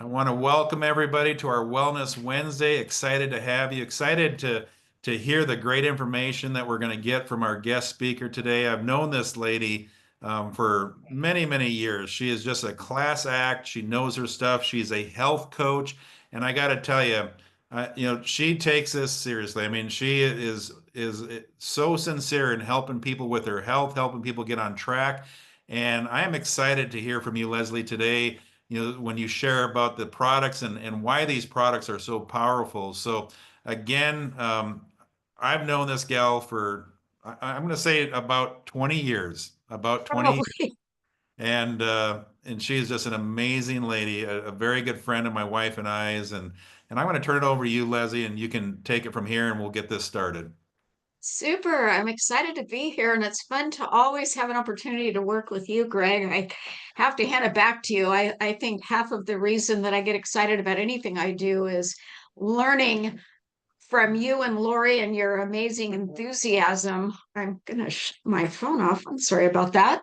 I want to welcome everybody to our Wellness Wednesday. Excited to have you. Excited to hear the great information that we're going to get from our guest speaker today. I've known this lady for many, many years. She is just a class act. She knows her stuff. She's a health coach, and I got to tell you, she takes this seriously. I mean, she is so sincere in helping people with their health, helping people get on track. And I am excited to hear from you, Leslie, today, when you share about the products and why these products are so powerful. So again, I've known this gal for, I'm going to say about 20 years, about 20. Probably. And she is just an amazing lady, a very good friend of my wife and I's. And I'm going to turn it over to you, Leslie, and you can take it from here and we'll get this started. Super. I'm excited to be here, and it's fun to always have an opportunity to work with you, Greg. I have to hand it back to you. I think half of the reason that I get excited about anything I do is learning from you and Lori and your amazing enthusiasm. I'm gonna shut my phone off. I'm sorry about that.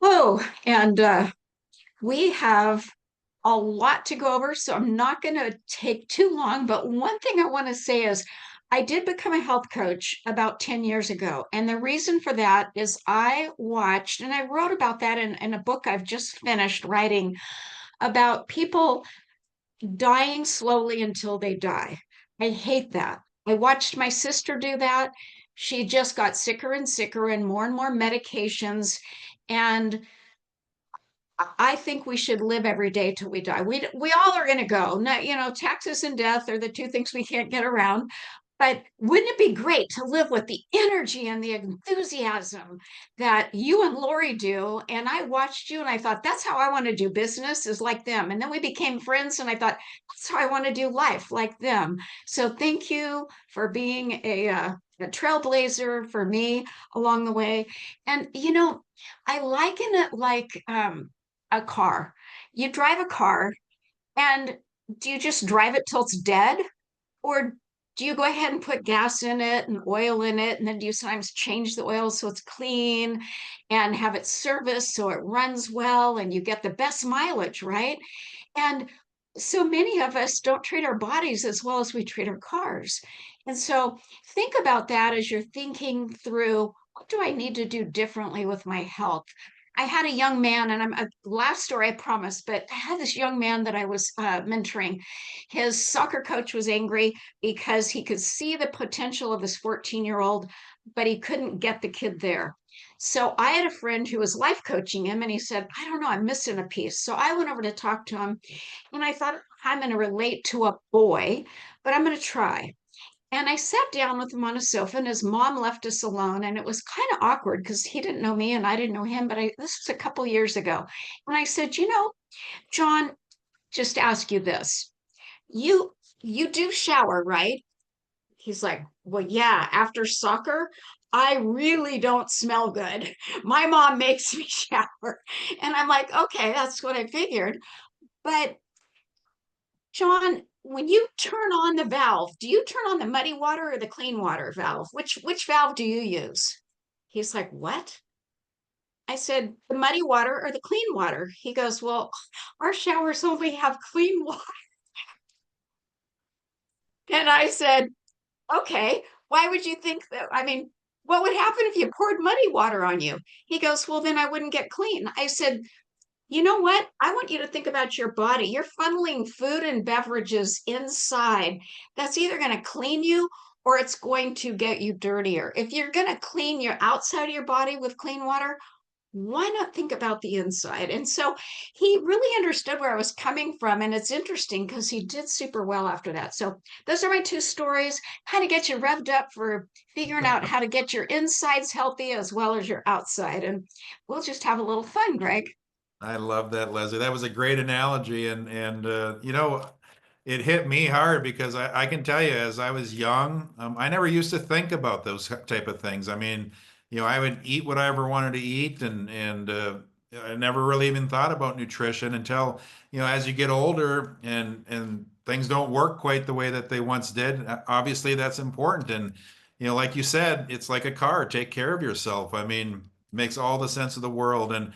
Oh, and we have a lot to go over, so I'm not going to take too long. But one thing I want to say is I did become a health coach about 10 years ago. And the reason for that is I watched, and I wrote about that in a book I've just finished writing about people dying slowly until they die. I hate that. I watched my sister do that. She just got sicker and sicker and more medications. And I think we should live every day till we die. We all are going to go. Not, taxes and death are the two things we can't get around. But wouldn't it be great to live with the energy and the enthusiasm that you and Lori do? And I watched you and I thought, that's how I want to do business, is like them. And then we became friends and I thought, that's how I want to do life, like them. So thank you for being a trailblazer for me along the way. And, I liken it like a car. You drive a car, and do you just drive it till it's dead? Or do you go ahead and put gas in it and oil in it? And then do you sometimes change the oil so it's clean and have it serviced so it runs well and you get the best mileage, right? And so many of us don't treat our bodies as well as we treat our cars. And so think about that as you're thinking through, what do I need to do differently with my health? I had a young man, and I'm a last story, I promise, but I had this young man that I was mentoring. His soccer coach was angry because he could see the potential of his 14-year-old, but he couldn't get the kid there. So I had a friend who was life coaching him, and he said, I don't know, I'm missing a piece. So I went over to talk to him, and I thought, I'm going to relate to a boy, but I'm going to try. And I sat down with him on a sofa, and his mom left us alone. And it was kind of awkward because he didn't know me and I didn't know him. But this was a couple years ago. And I said, John, just ask you this. You you do shower, right? He's like, well, yeah, after soccer, I really don't smell good. My mom makes me shower. And I'm like, okay, that's what I figured. But John, when you turn on the valve, do you turn on the muddy water or the clean water valve? Which valve do you use? He's like, what? I said, the muddy water or the clean water? He goes, well, our showers only have clean water. And I said, okay, why would you think that? I mean, what would happen if you poured muddy water on you? He goes, well, then I wouldn't get clean. I said, you know what? I want you to think about your body. You're funneling food and beverages inside. That's either going to clean you or it's going to get you dirtier. If you're going to clean your outside of your body with clean water, why not think about the inside? And so he really understood where I was coming from. And it's interesting because he did super well after that. So those are my two stories, how to get you revved up for figuring out how to get your insides healthy as well as your outside. And we'll just have a little fun, Greg. I love that, Leslie. That was a great analogy, and it hit me hard because I can tell you, as I was young, I never used to think about those type of things. I mean, I would eat what I ever wanted to eat, and I never really even thought about nutrition until, as you get older and things don't work quite the way that they once did. Obviously, that's important, and like you said, it's like a car. Take care of yourself. I mean, makes all the sense of the world, and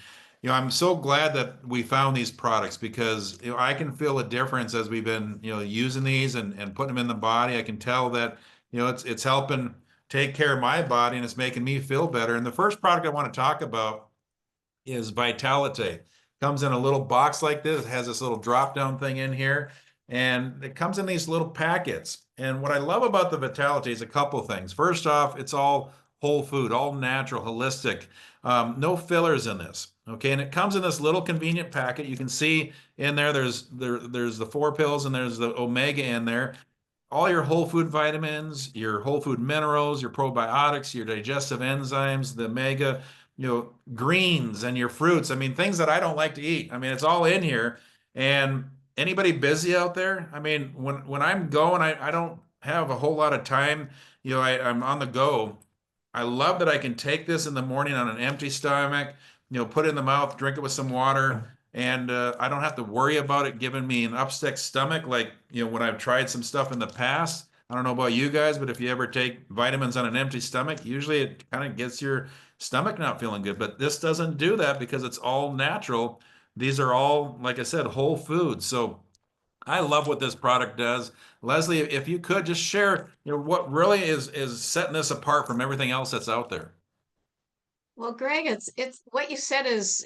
I'm so glad that we found these products because I can feel a difference as we've been using these and putting them in the body. I can tell that it's helping take care of my body and it's making me feel better. And the first product I want to talk about is Vitalité. Comes in a little box like this. It has this little drop down thing in here, and it comes in these little packets. And what I love about the Vitalité is a couple things. First off, it's all whole food, all natural, holistic, no fillers in this. Okay, and it comes in this little convenient packet. You can see in there, there's the 4 pills and there's the omega in there, all your whole food vitamins, your whole food minerals, your probiotics, your digestive enzymes, the omega, greens and your fruits. I mean, things that I don't like to eat. I mean, it's all in here. And anybody busy out there? I mean, when I'm going, I don't have a whole lot of time. I'm on the go. I love that I can take this in the morning on an empty stomach, put it in the mouth, drink it with some water, and I don't have to worry about it giving me an upset stomach like, when I've tried some stuff in the past. I don't know about you guys, but if you ever take vitamins on an empty stomach, usually it kind of gets your stomach not feeling good. But this doesn't do that because it's all natural. These are all, like I said, whole foods. So I love what this product does. Leslie, if you could just share, what really is setting this apart from everything else that's out there. Well, Greg, it's what you said is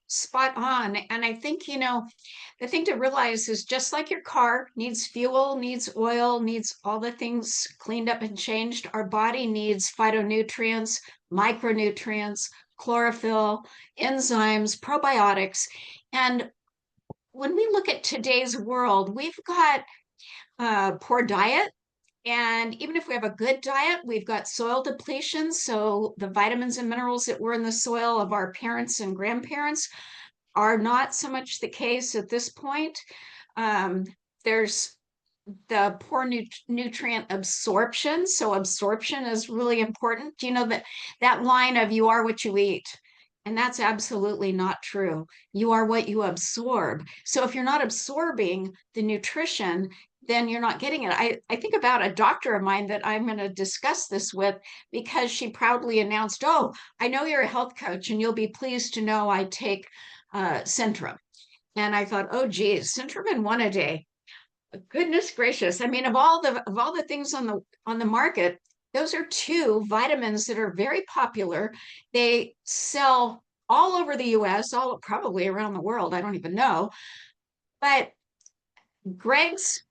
spot on. And I think, the thing to realize is just like your car needs fuel, needs oil, needs all the things cleaned up and changed, our body needs phytonutrients, micronutrients, chlorophyll, enzymes, probiotics. And when we look at today's world, we've got poor diet. And even if we have a good diet, we've got soil depletion. So the vitamins and minerals that were in the soil of our parents and grandparents are not so much the case at this point. There's the poor nutrient absorption. So absorption is really important. Do you know that line of you are what you eat? And that's absolutely not true. You are what you absorb. So if you're not absorbing the nutrition, then you're not getting it. I think about a doctor of mine that I'm going to discuss this with because she proudly announced, "Oh, I know you're a health coach and you'll be pleased to know I take Centrum." And I thought, oh, geez, Centrum in one a day. Goodness gracious. I mean, of all the things on the market, those are two vitamins that are very popular. They sell all over the US, all probably around the world. I don't even know. But Greg's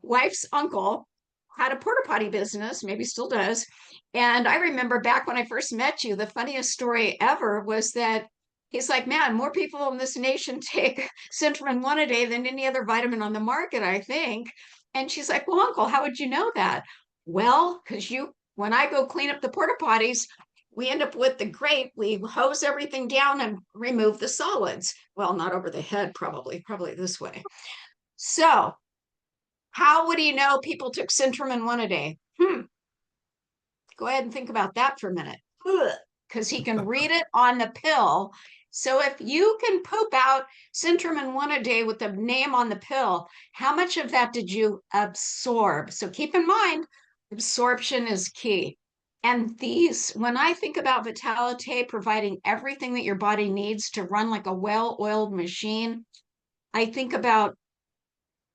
wife's uncle had a porta potty business, maybe still does. And I remember back when I first met you, the funniest story ever was that he's like, man, more people in this nation take Centrum one a day than any other vitamin on the market, I think. And she's like, well, uncle, how would you know that? Well, because when I go clean up the porta potties, we end up with the grate. We hose everything down and remove the solids. Well, not over the head, probably this way. So how would he know people took Centrum one a day? Go ahead and think about that for a minute. Because he can read it on the pill. So if you can poop out Centrum one a day with the name on the pill, how much of that did you absorb? So keep in mind, absorption is key. And when I think about Vitalité providing everything that your body needs to run like a well-oiled machine, I think about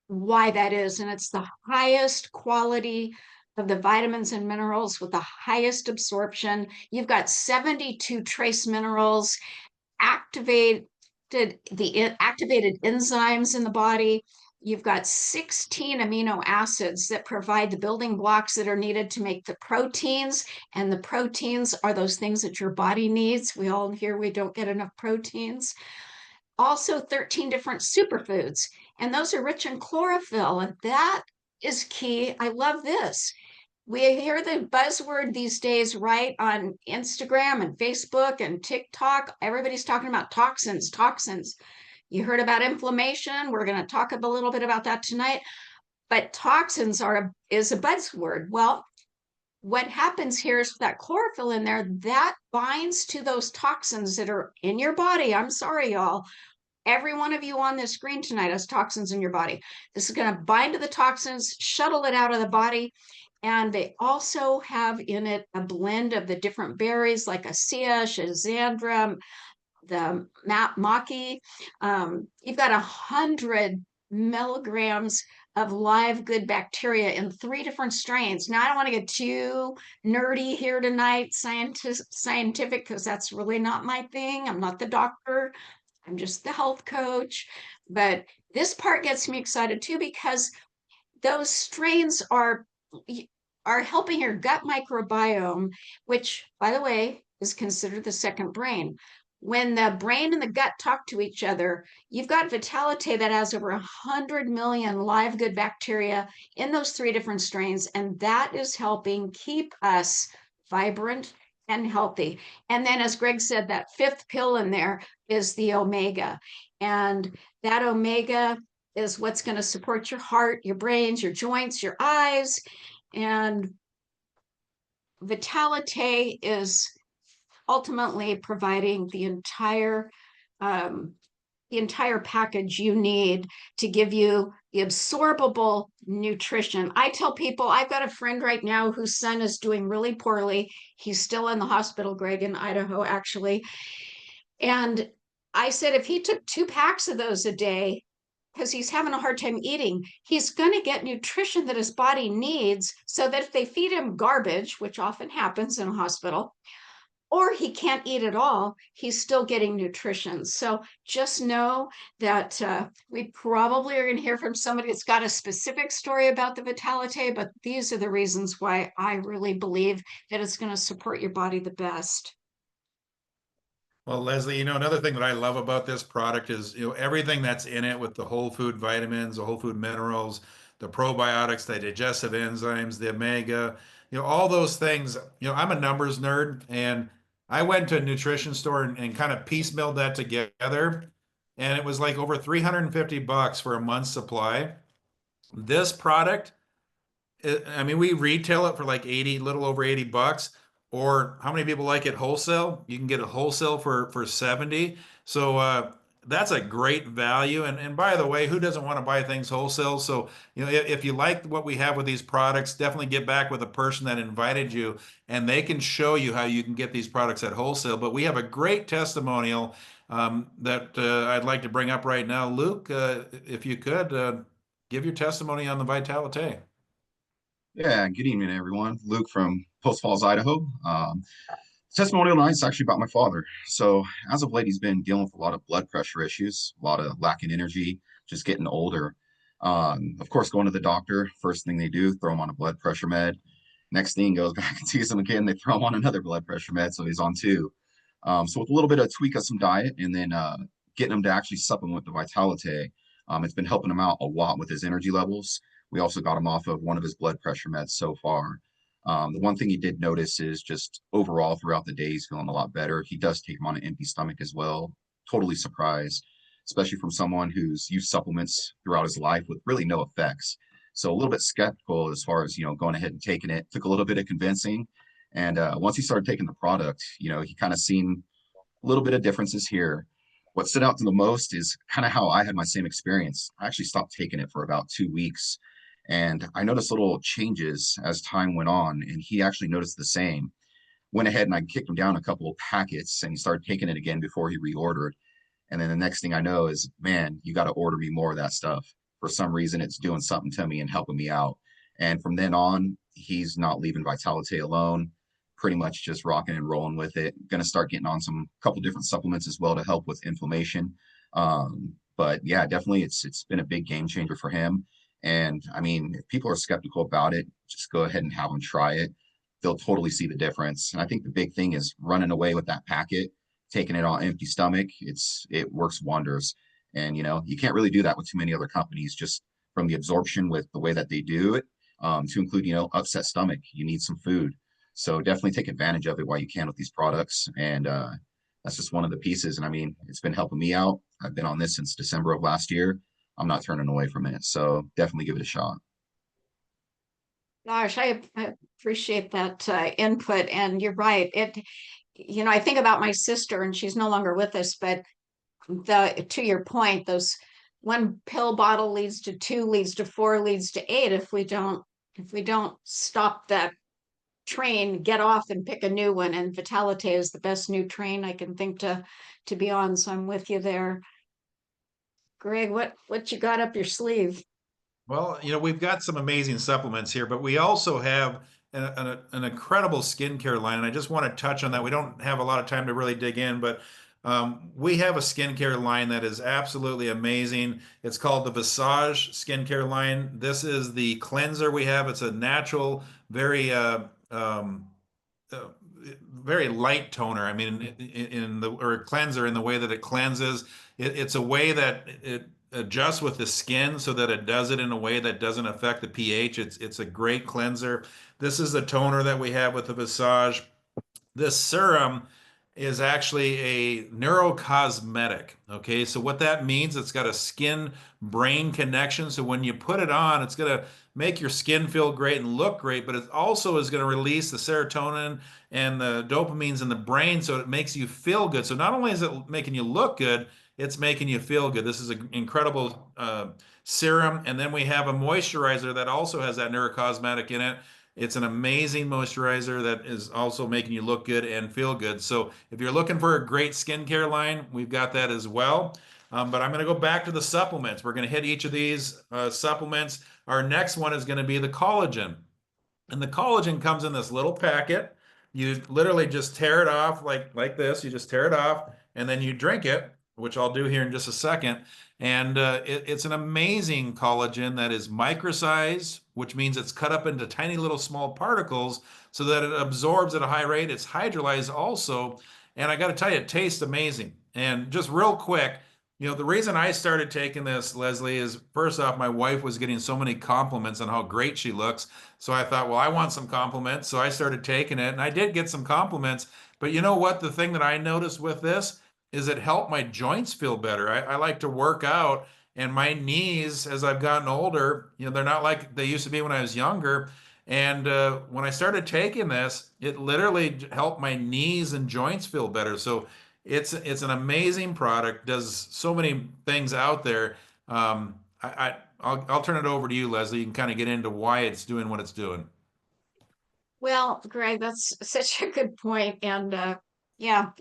why that is. And it's the highest quality of the vitamins and minerals with the highest absorption. You've got 72 trace minerals, activated activated enzymes in the body. You've got 16 amino acids that provide the building blocks that are needed to make the proteins. And the proteins are those things that your body needs. We all hear we don't get enough proteins. Also 13 different superfoods, and those are rich in chlorophyll, and that is key. I love this. We hear the buzzword these days, right, on Instagram and Facebook and TikTok. Everybody's talking about toxins, toxins. You heard about inflammation. We're going to talk a little bit about that tonight. But toxins is a buzzword. Well, what happens here is that chlorophyll in there, that binds to those toxins that are in your body. I'm sorry, y'all. Every one of you on this screen tonight has toxins in your body. This is going to bind to the toxins, shuttle it out of the body. And they also have in it a blend of the different berries like Acea, Schizandra, Maki. You've got 100 milligrams of live good bacteria in 3 different strains. Now, I don't want to get too nerdy here tonight, scientific, because that's really not my thing. I'm not the doctor. I'm just the health coach. But this part gets me excited too, because those strains are helping your gut microbiome, which, by the way, is considered the second brain. When the brain and the gut talk to each other, you've got Vitalité that has over 100 million live good bacteria in those 3 different strains, and that is helping keep us vibrant and healthy. And then, as Greg said, that fifth pill in there is the omega. And that omega is what's going to support your heart, your brains, your joints, your eyes. And Vitalité is ultimately providing the entire package you need to give you the absorbable nutrition. I tell people, I've got a friend right now whose son is doing really poorly. He's still in the hospital, Greg, in Idaho, actually. And I said, if he took 2 packs of those a day, because he's having a hard time eating, he's going to get nutrition that his body needs, so that if they feed him garbage, which often happens in a hospital, or he can't eat at all, he's still getting nutrition. So just know that we probably are going to hear from somebody that's got a specific story about the Vitalité, but these are the reasons why I really believe that it's going to support your body the best. Well, Leslie, another thing that I love about this product is, everything that's in it with the whole food vitamins, the whole food minerals, the probiotics, the digestive enzymes, the omega, all those things. I'm a numbers nerd, and I went to a nutrition store and kind of piecemealed that together, and it was like over $350 for a month's supply. This product, I mean, we retail it for like 80, little over $80. Or how many people like it wholesale? You can get it wholesale for 70. So that's a great value. And by the way, who doesn't want to buy things wholesale? So, if you like what we have with these products, definitely get back with the person that invited you, and they can show you how you can get these products at wholesale. But we have a great testimonial that I'd like to bring up right now. Luke, if you could, give your testimony on the Vitalité. Yeah, good evening, everyone. Luke from Post Falls, Idaho. Testimonial night is actually about my father. So, as of late, he's been dealing with a lot of blood pressure issues, a lot of lack in energy, just getting older. Of course, going to the doctor, first thing they do, throw him on a blood pressure med. Next thing, goes back and sees him again, they throw him on another blood pressure med, so he's on 2. So, with a little bit of tweak of some diet and then getting him to actually supplement with the Vitalité, it's been helping him out a lot with his energy levels. We also got him off of one of his blood pressure meds so far. The one thing he did notice is just overall throughout the day, he's feeling a lot better. He does take them on an empty stomach as well. Totally surprised, especially from someone who's used supplements throughout his life with really no effects. So a little bit skeptical as far as, going ahead and taking it. Took a little bit of convincing. And once he started taking the product, he kind of seen a little bit of differences here. What stood out to the most is kind of how I had my same experience. I actually stopped taking it for about 2 weeks. And I noticed little changes as time went on, and he actually noticed the same. Went ahead and I kicked him down a couple of packets, and he started taking it again before he reordered. And then the next thing I know is, man, you got to order me more of that stuff. For some reason, it's doing something to me and helping me out. And from then on, he's not leaving Vitalité alone, pretty much just rocking and rolling with it. Going to start getting on some couple different supplements as well to help with inflammation. But yeah, definitely it's been a big game changer for him. And I mean, if people are skeptical about it, just go ahead and have them try it. They'll totally see the difference. And I think the big thing is running away with that packet, taking it on empty stomach. It works wonders. And you can't really do that with too many other companies, just from the absorption with the way that they do it, to include, upset stomach. You need some food. So definitely take advantage of it while you can with these products. And that's just one of the pieces. And I mean, it's been helping me out. I've been on this since December of last year. I'm not turning away from it. So definitely give it a shot. Gosh, I appreciate that input. And you're right. I think about my sister, and she's no longer with us, but to your point, those one pill bottle leads to 2, leads to 4, leads to 8 if we don't stop that train, get off and pick a new one. And Vitalité is the best new train I can think to be on. So I'm with you there. Greg, what you got up your sleeve? Well, we've got some amazing supplements here, but we also have an incredible skincare line. And I just want to touch on that. We don't have a lot of time to really dig in, but we have a skincare line that is absolutely amazing. It's called the Visage skincare line. This is the cleanser we have. It's a natural, very uh, very light toner. I mean, or cleanser in the way that it cleanses. It's a way that it adjusts with the skin so that it does it in a way that doesn't affect the pH. It's a great cleanser. This is the toner that we have with the Visage. This serum is actually a neurocosmetic. Okay, so what that means, it's got a skin brain connection. So when you put it on, it's going to make your skin feel great and look great, but it also is going to release the serotonin and the dopamines in the brain, so it makes you feel good. So not only is it making you look good, it's making you feel good. This is an incredible serum. And then we have a moisturizer that also has that neurocosmetic in it. It's an amazing moisturizer that is also making you look good and feel good. So if you're looking for a great skincare line, we've got that as well. But I'm going to go back to the supplements. We're going to hit each of these supplements. Our next one is going to be the collagen. And the collagen comes in this little packet. You literally just tear it off like this. You just tear it off and then you drink it, which I'll do here in just a second. And it's an amazing collagen that is microsized, which means it's cut up into tiny little small particles so that it absorbs at a high rate. It's hydrolyzed also. And I got to tell you, it tastes amazing. And just real quick, the reason I started taking this, Leslie, is first off, my wife was getting so many compliments on how great she looks. So I thought, well, I want some compliments. So I started taking it and I did get some compliments. But you know what? The thing that I noticed with this is it helped my joints feel better. I like to work out, and my knees, as I've gotten older, they're not like they used to be when I was younger. And when I started taking this, it literally helped my knees and joints feel better. So it's an amazing product. Does so many things out there. I'll turn it over to you, Leslie. You can kind of get into why it's doing what it's doing. Well, Greg, that's such a good point. And yeah,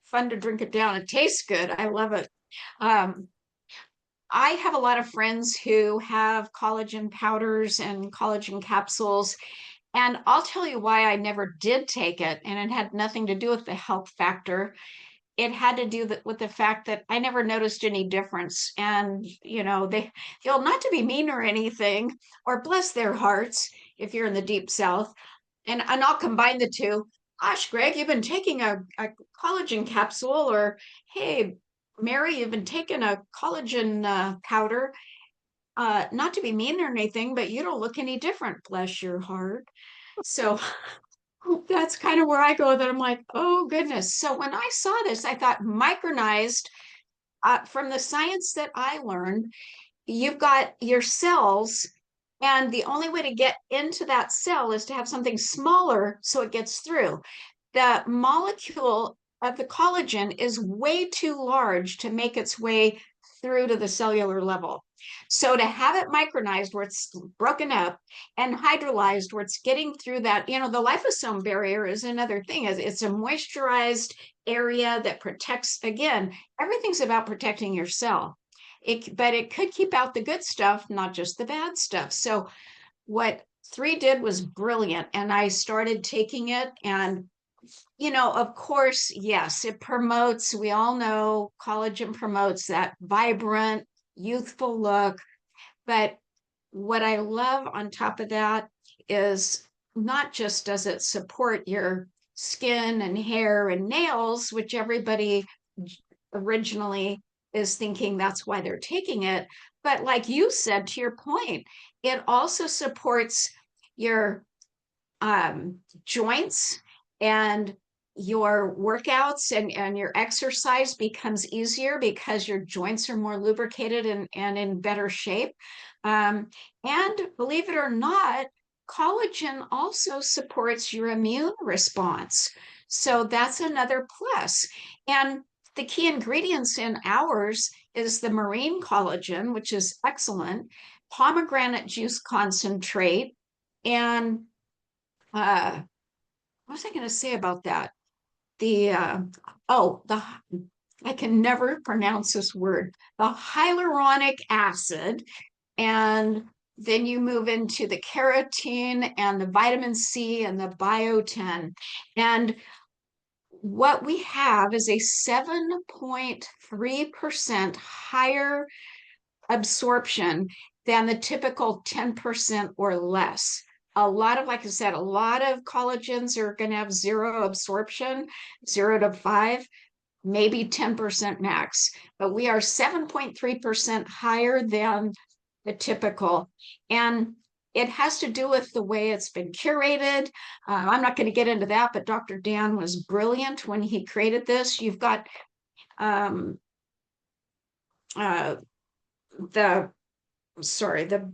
fun to drink it down. It tastes good. I love it. Um, I have a lot of friends who have collagen powders and collagen capsules, and I'll tell you why I never did take it. And it had nothing to do with the health factor. It had to do with the fact that I never noticed any difference. And, they feel not to be mean or anything, or bless their hearts if you're in the deep South. And I'll combine the two. Gosh, Greg, you've been taking a collagen capsule, or hey, Mary, you've been taking a collagen powder. Not to be mean or anything, but you don't look any different, bless your heart. So that's kind of where I go, that I'm like, oh goodness. So when I saw this, I thought micronized, from the science that I learned, you've got your cells, and the only way to get into that cell is to have something smaller so it gets through. The molecule of the collagen is way too large to make its way through to the cellular level. So to have it micronized where it's broken up and hydrolyzed where it's getting through that, the liposome barrier is another thing. It's a moisturized area that protects, again, everything's about protecting your cell. But it could keep out the good stuff, not just the bad stuff. So what 3 did was brilliant. And I started taking it, and of course, yes, it promotes, we all know collagen promotes that vibrant, youthful look. But what I love on top of that is not just does it support your skin and hair and nails, which everybody originally is thinking that's why they're taking it, but like you said, to your point, it also supports your joints, and your workouts and your exercise becomes easier because your joints are more lubricated and in better shape. And believe it or not, collagen also supports your immune response. So that's another plus. And the key ingredients in ours is the marine collagen, which is excellent, pomegranate juice concentrate, and what was I going to say about that? The oh, the I can never pronounce this word. The hyaluronic acid, and then you move into the carotene and the vitamin C and the biotin. And what we have is a 7.3% higher absorption than the typical 10% or less. A lot of, like I said, a lot of collagens are going to have zero absorption, 0 to 5, maybe 10% max, but we are 7.3% higher than the typical. And it has to do with the way it's been curated. I'm not going to get into that, but Dr. Dan was brilliant when he created this. You've got um, uh, the sorry, the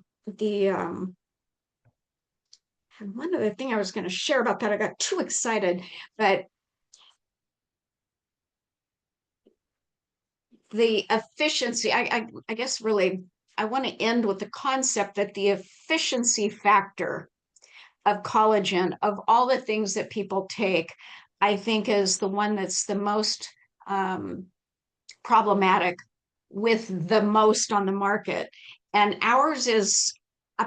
one other thing I was going to share about that. I got too excited, but the efficiency, I guess really I want to end with the concept that the efficiency factor of collagen, of all the things that people take, I think is the one that's the most problematic with the most on the market. And ours is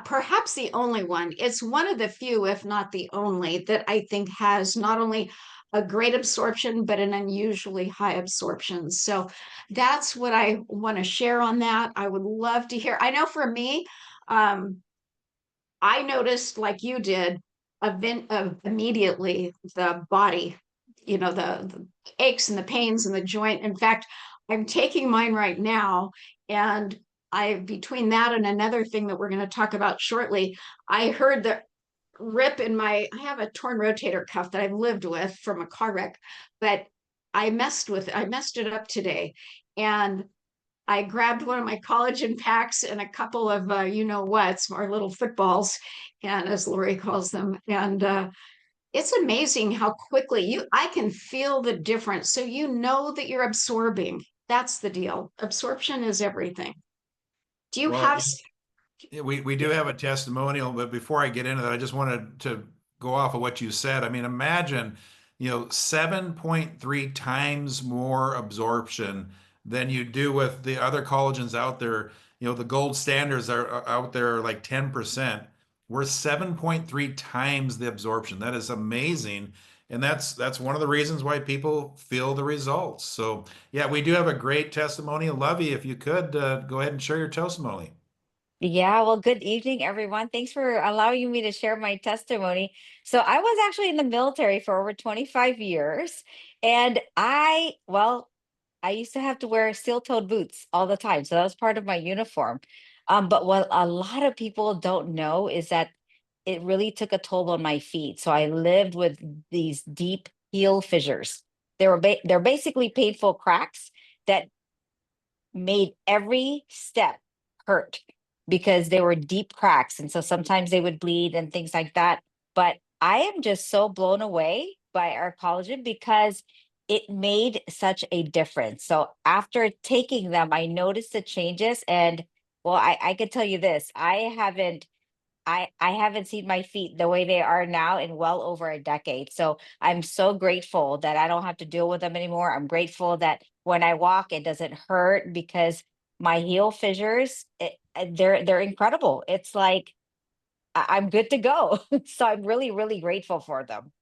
perhaps the only one. It's one of the few, if not the only, that I think has not only a great absorption, but an unusually high absorption. So that's what I want to share on that. I would love to hear. I know for me, I noticed, like you did, immediately the body, the aches and the pains and the joint. In fact, I'm taking mine right now, and between that and another thing that we're going to talk about shortly, I heard the rip in I have a torn rotator cuff that I've lived with from a car wreck, but I messed it up today. And I grabbed one of my collagen packs and a couple of whats, our little footballs, and as Lori calls them. And it's amazing how quickly I can feel the difference. So you know that you're absorbing. That's the deal. Absorption is everything. Do you Well, have? we do have a testimonial, but before I get into that, I just wanted to go off of what you said. I mean, imagine, 7.3 times more absorption than you do with the other collagens out there. The gold standards are out there like 10%. We're 7.3 times the absorption. That is amazing. And that's one of the reasons why people feel the results. So yeah, we do have a great testimonial. Lovey, if you could go ahead and share your testimony. Yeah, well, good evening, everyone. Thanks for allowing me to share my testimony. So, I was actually in the military for over 25 years, and I used to have to wear steel-toed boots all the time. So, that was part of my uniform. But what a lot of people don't know is that it really took a toll on my feet. So, I lived with these deep heel fissures. They're basically painful cracks that made every step hurt because they were deep cracks. And so sometimes they would bleed and things like that. But I am just so blown away by our collagen because it made such a difference. So after taking them, I noticed the changes. And well, I can tell you this, I haven't seen my feet the way they are now in well over a decade. So I'm so grateful that I don't have to deal with them anymore. I'm grateful that when I walk, it doesn't hurt because my heel fissures, they're incredible. It's like I'm good to go. So I'm really, really grateful for them.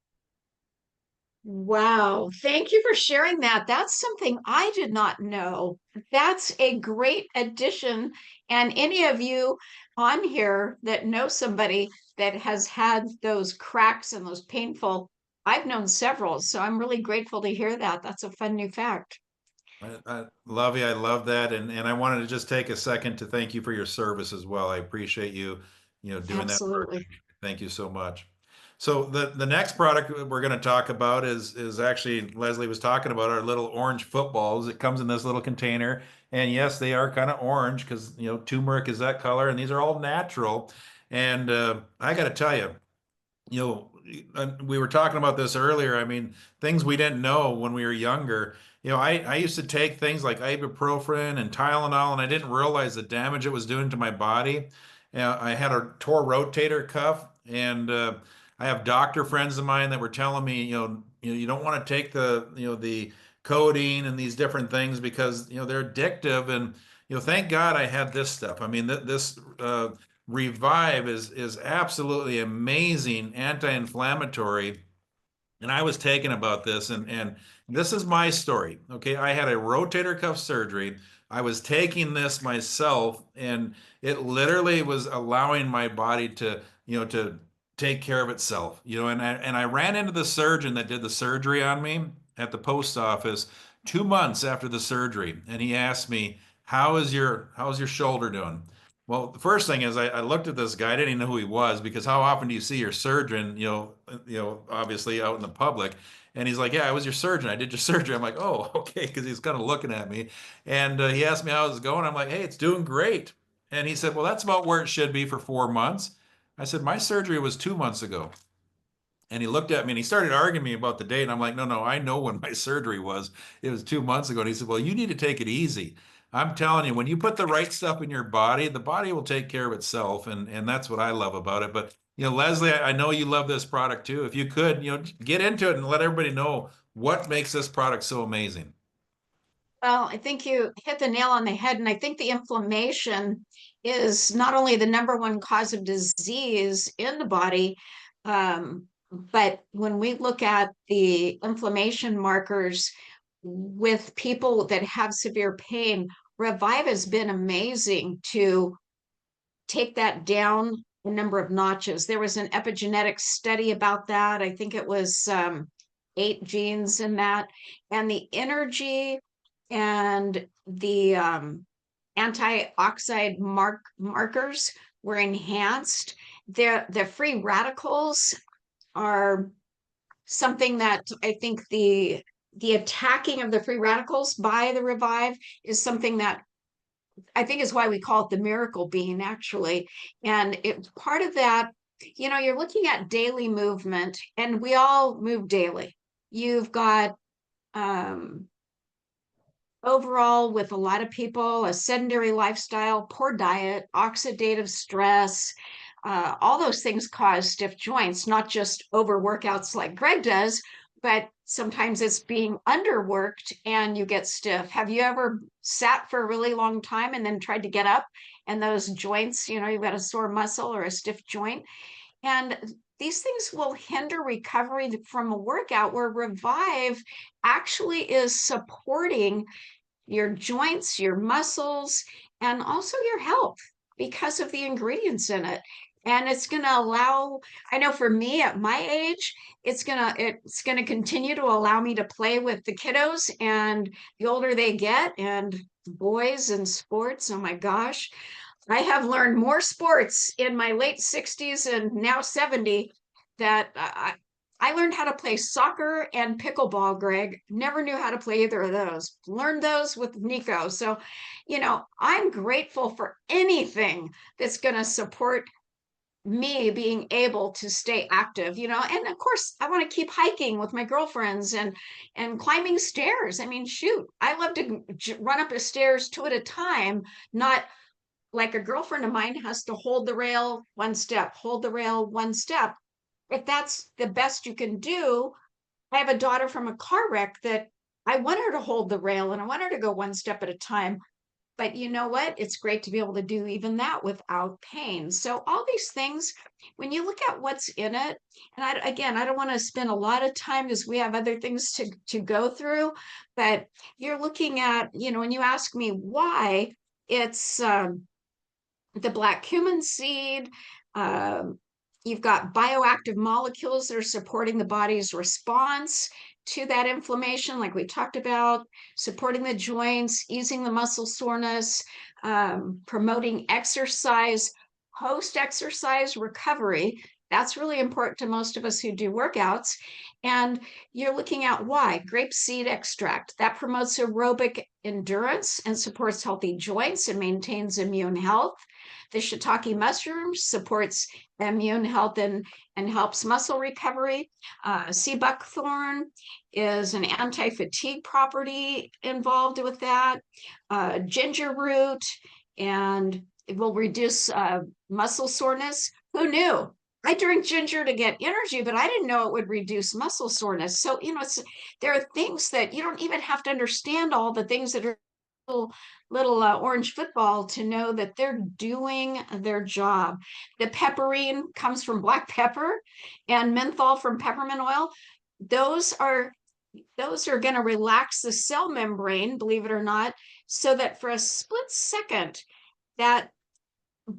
Wow. Thank you for sharing that. That's something I did not know. That's a great addition. And any of you on here that know somebody that has had those cracks and those painful, I've known several. So I'm really grateful to hear that. That's a fun new fact. I love that. And I wanted to just take a second to thank you for your service as well. I appreciate you, doing that work. Absolutely. Thank you so much. So the next product we're going to talk about is actually Leslie was talking about our little orange footballs. It comes in this little container, and yes, they are kind of orange because turmeric is that color, and these are all natural. And I got to tell you, we were talking about this earlier. I mean, things we didn't know when we were younger. I used to take things like ibuprofen and Tylenol, and I didn't realize the damage it was doing to my body. I had a tore rotator cuff, and I have doctor friends of mine that were telling me, you don't want to take the codeine and these different things because, they're addictive. And, thank God I had this stuff. I mean, this Revive is absolutely amazing anti-inflammatory. And I was taken about this, and this is my story. Okay, I had a rotator cuff surgery. I was taking this myself, and it literally was allowing my body to take care of itself. And I ran into the surgeon that did the surgery on me at the post office 2 months after the surgery, and he asked me, how's your shoulder doing?" Well, the first thing is I looked at this guy. I didn't even know who he was because how often do you see your surgeon, obviously out in the public? And he's like, "Yeah, I was your surgeon. I did your surgery." I'm like, "Oh, okay," because he's kind of looking at me. And he asked me how it's going. I'm like, "Hey, it's doing great." And he said, "Well, that's about where it should be for 4 months." I said, "My surgery was 2 months ago." And he looked at me and he started arguing me about the date. And I'm like, no, I know when my surgery was. It was 2 months ago. And he said, "Well, you need to take it easy. I'm telling you, when you put the right stuff in your body, the body will take care of itself." And that's what I love about it. But, Leslie, I know you love this product too. If you could, get into it and let everybody know what makes this product so amazing. Well, I think you hit the nail on the head, and I think the inflammation is not only the number one cause of disease in the body, but when we look at the inflammation markers with people that have severe pain, Revive has been amazing to take that down a number of notches. There was an epigenetic study about that. I think it was 8 genes in that, and the energy and the antioxide markers were enhanced. The free radicals are something that I think the attacking of the free radicals by the Revive is something that I think is why we call it the miracle bean, actually. And it part of that, you're looking at daily movement, and we all move daily. You've got overall, with a lot of people, a sedentary lifestyle, poor diet, oxidative stress, all those things cause stiff joints, not just overworkouts like Greg does, but sometimes it's being underworked and you get stiff. Have you ever sat for a really long time and then tried to get up and those joints, you've got a sore muscle or a stiff joint? And these things will hinder recovery from a workout, where Revive actually is supporting your joints, your muscles, and also your health because of the ingredients in it. And it's going to allow, I know for me at my age, it's going to continue to allow me to play with the kiddos, and the older they get, and boys and sports, oh my gosh, I have learned more sports in my late 60s and now 70 that I learned how to play soccer and pickleball, Greg. Never knew how to play either of those. Learned those with Nico. So, I'm grateful for anything that's going to support me being able to stay active, and of course I want to keep hiking with my girlfriends and climbing stairs. I mean, shoot, I love to run up the stairs 2 at a time, not like a girlfriend of mine has to hold the rail 1 step, hold the rail 1 step. If that's the best you can do, I have a daughter from a car wreck that I want her to hold the rail and I want her to go 1 step at a time. But you know what? It's great to be able to do even that without pain. So all these things, when you look at what's in it, and I don't want to spend a lot of time because we have other things to go through, but you're looking at, when you ask me why, it's the black cumin seed. You've got bioactive molecules that are supporting the body's response to that inflammation, like we talked about, supporting the joints, easing the muscle soreness, promoting exercise, post-exercise recovery. That's really important to most of us who do workouts. And you're looking at why. Grapeseed extract, that promotes aerobic endurance and supports healthy joints and maintains immune health. The shiitake mushroom supports immune health and helps muscle recovery. Sea buckthorn is an anti-fatigue property involved with that. Ginger root, and it will reduce muscle soreness. Who knew? I drink ginger to get energy, but I didn't know it would reduce muscle soreness. So, there are things that you don't even have to understand all the things that are little orange football to know that they're doing their job. The pepperine comes from black pepper and menthol from peppermint oil. Those are going to relax the cell membrane, believe it or not, so that for a split second, that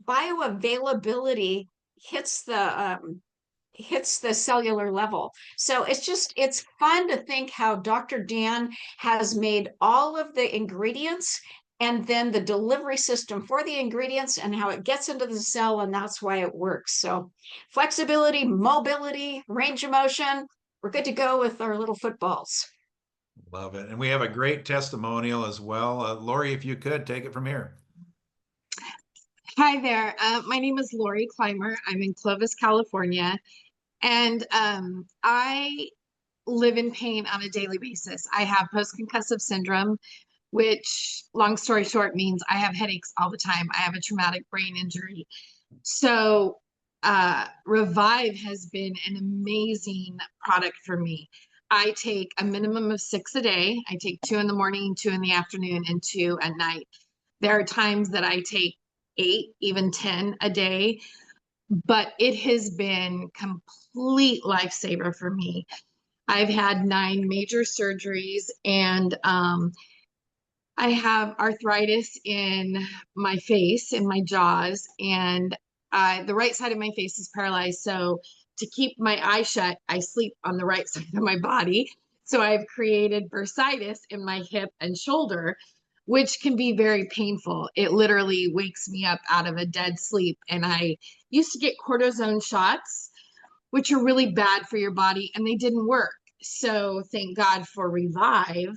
bioavailability hits the cellular level. So it's fun to think how Dr. Dan has made all of the ingredients and then the delivery system for the ingredients and how it gets into the cell, and that's why it works. So flexibility, mobility, range of motion, we're good to go with our little footballs. Love it. And we have a great testimonial as well. Lori, if you could take it from here. Hi there. My name is Lori Clymer. I'm in Clovis, California, and I live in pain on a daily basis. I have post-concussive syndrome, which, long story short, means I have headaches all the time. I have a traumatic brain injury. So Revíve has been an amazing product for me. I take a minimum of 6 a day. I take 2 in the morning, 2 in the afternoon, and 2 at night. There are times that I take 8, even 10 a day, but it has been complete lifesaver for me. I've had 9 major surgeries, and I have arthritis in my face, in my jaws, and the right side of my face is paralyzed. So to keep my eye shut, I sleep on the right side of my body. So I've created bursitis in my hip and shoulder, which can be very painful. It literally wakes me up out of a dead sleep. And I used to get cortisone shots, which are really bad for your body, and they didn't work. So thank God for Revíve.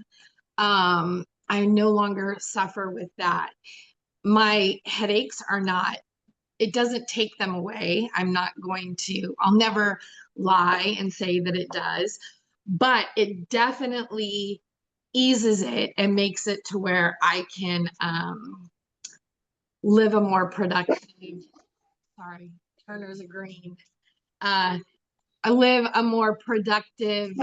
I no longer suffer with that. My headaches are not, it doesn't take them away. I'll never lie and say that it does, but it definitely eases it and makes it to where I can live a more productive, sorry, Turner's agreeing. I live a more productive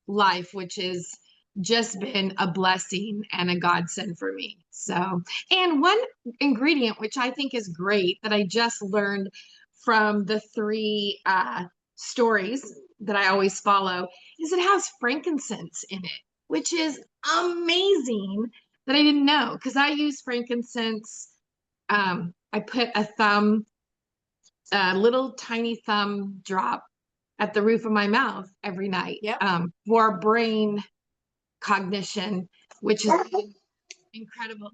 life, which is just been a blessing and a godsend for me. So, and one ingredient, which I think is great that I just learned from the 3 stories that I always follow, is it has frankincense in it, which is amazing that I didn't know, because I use frankincense. I put a little tiny thumb drop at the roof of my mouth every night. Yep. For brain cognition, which is incredible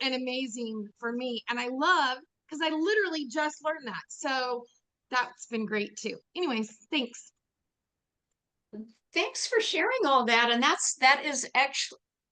and amazing for me. And I love, because I literally just learned that. So that's been great too. Anyways, thanks. Thanks for sharing all that. And that is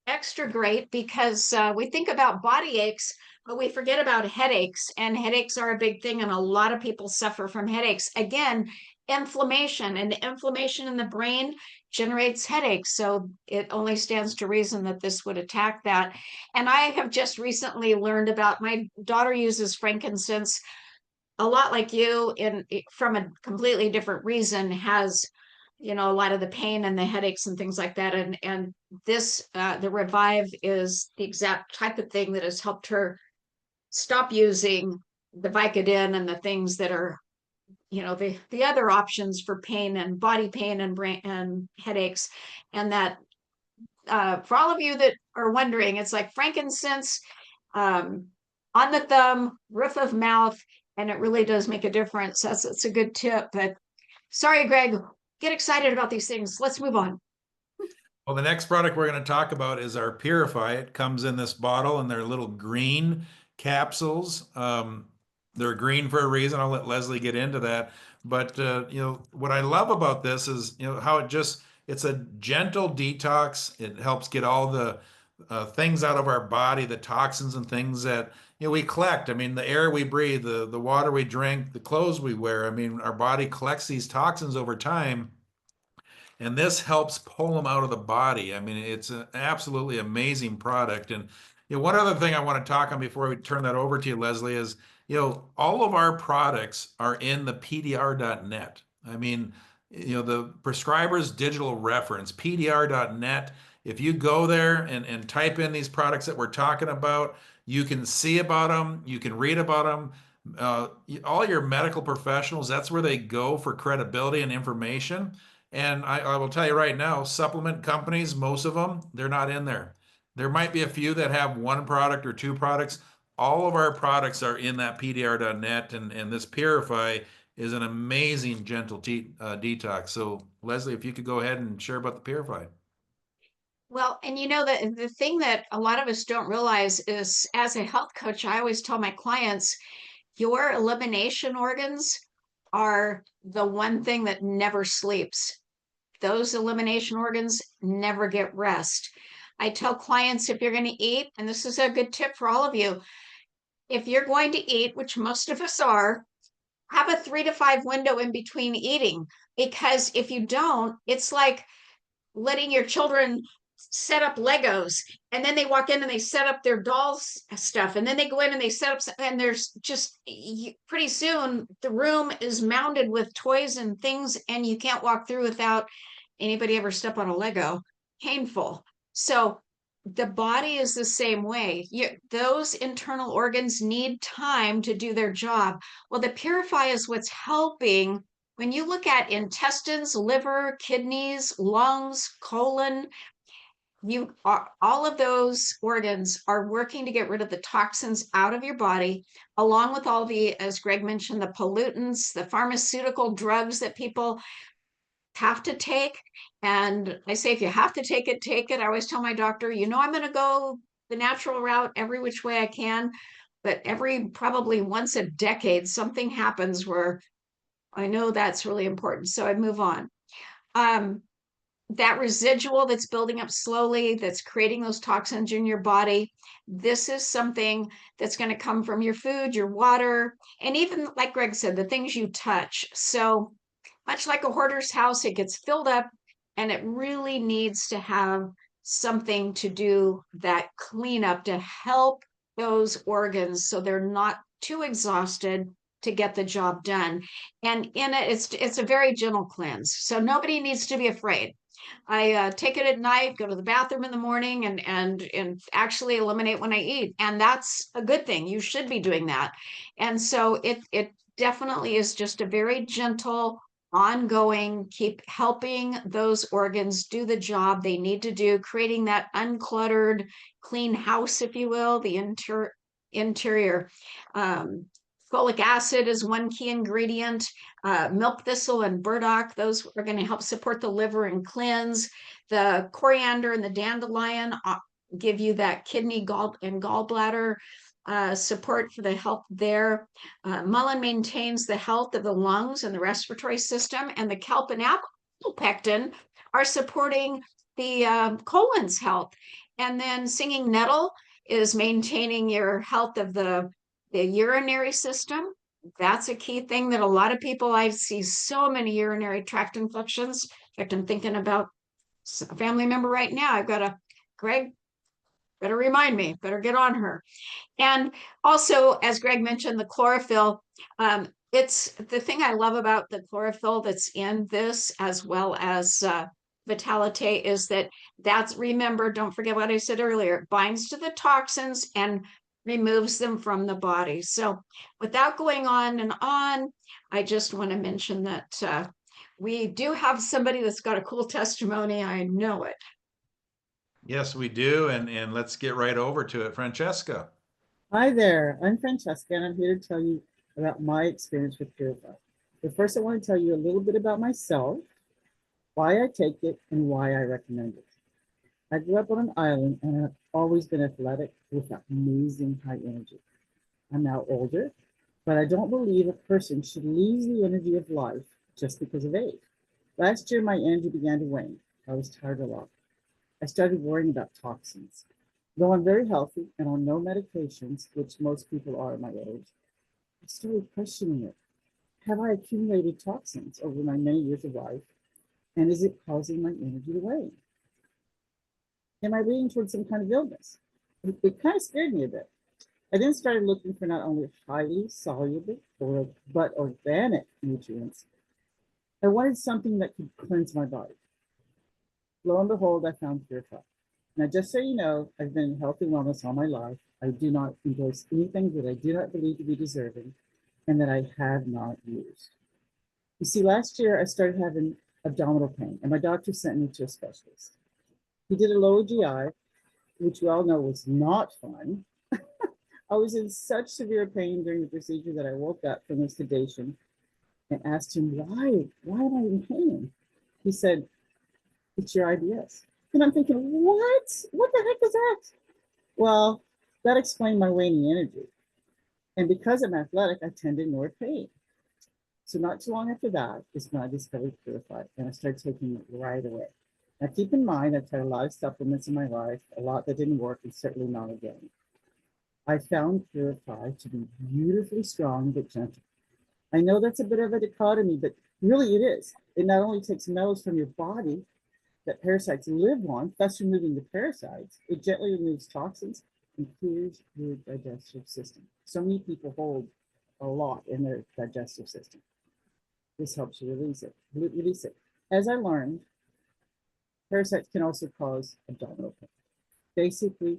extra great, because we think about body aches, but we forget about headaches, and headaches are a big thing. And a lot of people suffer from headaches. Again, inflammation, and inflammation in the brain generates headaches. So it only stands to reason that this would attack that. And I have just recently learned about, my daughter uses frankincense a lot like you, from a completely different reason, has a lot of the pain and the headaches and things like that. And this, the Revíve, is the exact type of thing that has helped her stop using the Vicodin and the things that are, the other options for pain and body pain and brain and headaches. And that, for all of you that are wondering, it's like frankincense on the thumb, roof of mouth, and it really does make a difference. That's a good tip. But sorry, Greg, get excited about these things. Let's move on. Well, the next product we're going to talk about is our Purifí. It comes in this bottle, and they're little green capsules. They're green for a reason. I'll let Leslie get into that. But what I love about this is how it's a gentle detox. It helps get all the things out of our body, the toxins and things that we collect. I mean, the air we breathe, the water we drink, the clothes we wear. I mean, our body collects these toxins over time, and this helps pull them out of the body. I mean, it's an absolutely amazing product. And One other thing I want to talk on before we turn that over to you, Leslie, is, all of our products are in the PDR.net. I mean, the prescriber's digital reference, PDR.net. If you go there and type in these products that we're talking about, you can see about them, you can read about them. All your medical professionals, that's where they go for credibility and information. And I will tell you right now, supplement companies, most of them, they're not in there. There might be a few that have one product or two products. All of our products are in that PDR.net, and this Purify is an amazing gentle detox. So, Leslie, if you could go ahead and share about the Purify. Well, and the thing that a lot of us don't realize is, as a health coach, I always tell my clients, your elimination organs are the one thing that never sleeps. Those elimination organs never get rest. I tell clients, if you're going to eat, and this is a good tip for all of you, if you're going to eat, which most of us are, have a 3 to 5 window in between eating. Because if you don't, it's like letting your children set up Legos, and then they walk in and they set up their dolls stuff, and then they go in and they set up, and there's just pretty soon the room is mounted with toys and things, and you can't walk through without anybody ever step on a Lego. Painful. So the body is the same way. Those internal organs need time to do their job. Well, the Purify is what's helping. When you look at intestines, liver, kidneys, lungs, colon, all of those organs are working to get rid of the toxins out of your body, along with all the, as Greg mentioned, the pollutants, the pharmaceutical drugs that people have to take. And I say, if you have to take it, take it. I always tell my doctor, I'm going to go the natural route every which way I can. But probably once a decade, something happens where I know that's really important. So I move on. That residual that's building up slowly, that's creating those toxins in your body, this is something that's going to come from your food, your water, and even, like Greg said, the things you touch. So much like a hoarder's house, it gets filled up, and it really needs to have something to do that cleanup to help those organs so they're not too exhausted to get the job done. And in it's a very gentle cleanse, so nobody needs to be afraid. I take it at night, go to the bathroom in the morning, and actually eliminate when I eat, and that's a good thing. You should be doing that. And so it definitely is just a very gentle, ongoing, keep helping those organs do the job they need to do, creating that uncluttered, clean house, if you will, the interior. Folic acid is one key ingredient. Milk thistle and burdock, those are going to help support the liver and cleanse. The coriander and the dandelion give you that kidney and gallbladder support for the health there. Mullein maintains the health of the lungs and the respiratory system, and the kelp and apple pectin are supporting the colon's health. And then singing nettle is maintaining your health of the urinary system. That's a key thing that a lot of people, I see so many urinary tract infections. In fact, I'm thinking about a family member right now. I've got Greg, better remind me, better get on her. And also, as Greg mentioned, the chlorophyll, it's the thing I love about the chlorophyll that's in this, as well as Vitalité, is remember, don't forget what I said earlier, it binds to the toxins and removes them from the body. So without going on and on, I just want to mention that we do have somebody that's got a cool testimony. I know it. Yes, we do. And let's get right over to it. Francesca. Hi there, I'm Francesca, and I'm here to tell you about my experience with Purify. But first, I want to tell you a little bit about myself, why I take it, and why I recommend it. I grew up on an island and I've always been athletic with amazing high energy. I'm now older, but I don't believe a person should lose the energy of life just because of age. Last year, my energy began to wane. I was tired a lot. I started worrying about toxins. Though I'm very healthy and on no medications, which most people are at my age, I started questioning it. Have I accumulated toxins over my many years of life? And is it causing my energy to wane? Am I leading towards some kind of illness? it kind of scared me a bit. I then started looking for not only highly soluble but organic nutrients. I wanted something that could cleanse my body. Lo and behold, I found Purify. Now, just so you know, I've been in health and wellness all my life. I do not endorse anything that I do not believe to be deserving and that I have not used. You see, last year I started having abdominal pain, and my doctor sent me to a specialist. He did a lower GI, which we all know was not fun. I was in such severe pain during the procedure that I woke up from the sedation and asked him, why am I in pain? He said, it's your IBS. And I'm thinking, what? What the heck is that? Well, that explained my waning energy. And because I'm athletic, I tend to ignore pain. So not too long after that is when I discovered Purify, and I started taking it right away. Now keep in mind, I've tried a lot of supplements in my life, a lot that didn't work, and certainly not again. I found Purify to be beautifully strong but gentle. I know that's a bit of a dichotomy, but really it is. It not only takes metals from your body that parasites live on, thus removing the parasites, it gently removes toxins and clears your digestive system. So many people hold a lot in their digestive system. This helps you release it. As I learned, parasites can also cause abdominal pain. Basically,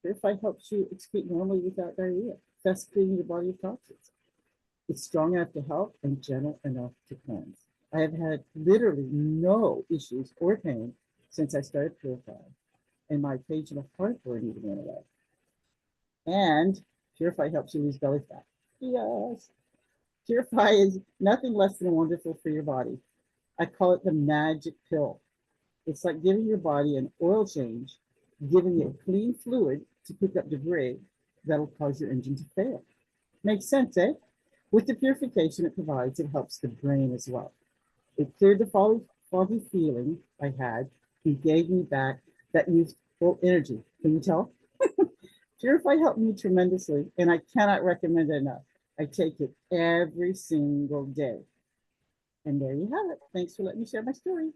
Purify helps you excrete normally without diarrhea, thus cleaning your body of toxins. It's strong enough to help and gentle enough to cleanse. I have had literally no issues or pain since I started Purify, and my occasional heartburn even went away. And Purify helps you lose belly fat. Yes. Purify is nothing less than wonderful for your body. I call it the magic pill. It's like giving your body an oil change, giving it clean fluid to pick up debris that'll cause your engine to fail. Makes sense, eh? With the purification it provides, it helps the brain as well. It cleared the foggy feeling I had and gave me back that youthful energy. Can you tell? Purify helped me tremendously, and I cannot recommend it enough. I take it every single day. And there you have it. Thanks for letting me share my story.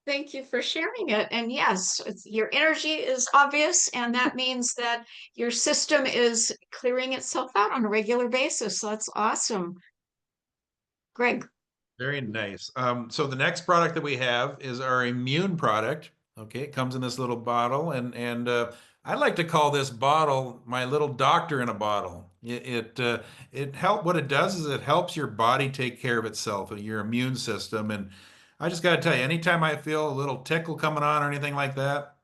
Thank you for sharing it. And yes, your energy is obvious, and that means that your system is clearing itself out on a regular basis. So that's awesome. Greg. Very nice. So the next product that we have is our Imúne product. Okay, it comes in this little bottle, and I like to call this bottle my little doctor in a bottle. What it does is it helps your body take care of itself, your immune system. And I just got to tell you, anytime I feel a little tickle coming on or anything like that,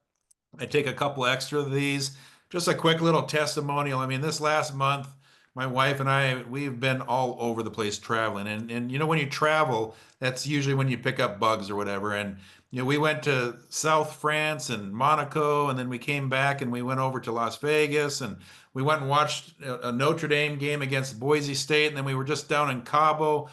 I take a couple extra of these. Just a quick little testimonial. I mean, this last month, my wife and I, we've been all over the place traveling. And you know, when you travel, that's usually when you pick up bugs or whatever. And you know, we went to South France and Monaco, and then we came back and we went over to Las Vegas, and we went and watched a Notre Dame game against Boise State, and then we were just down in Cabo.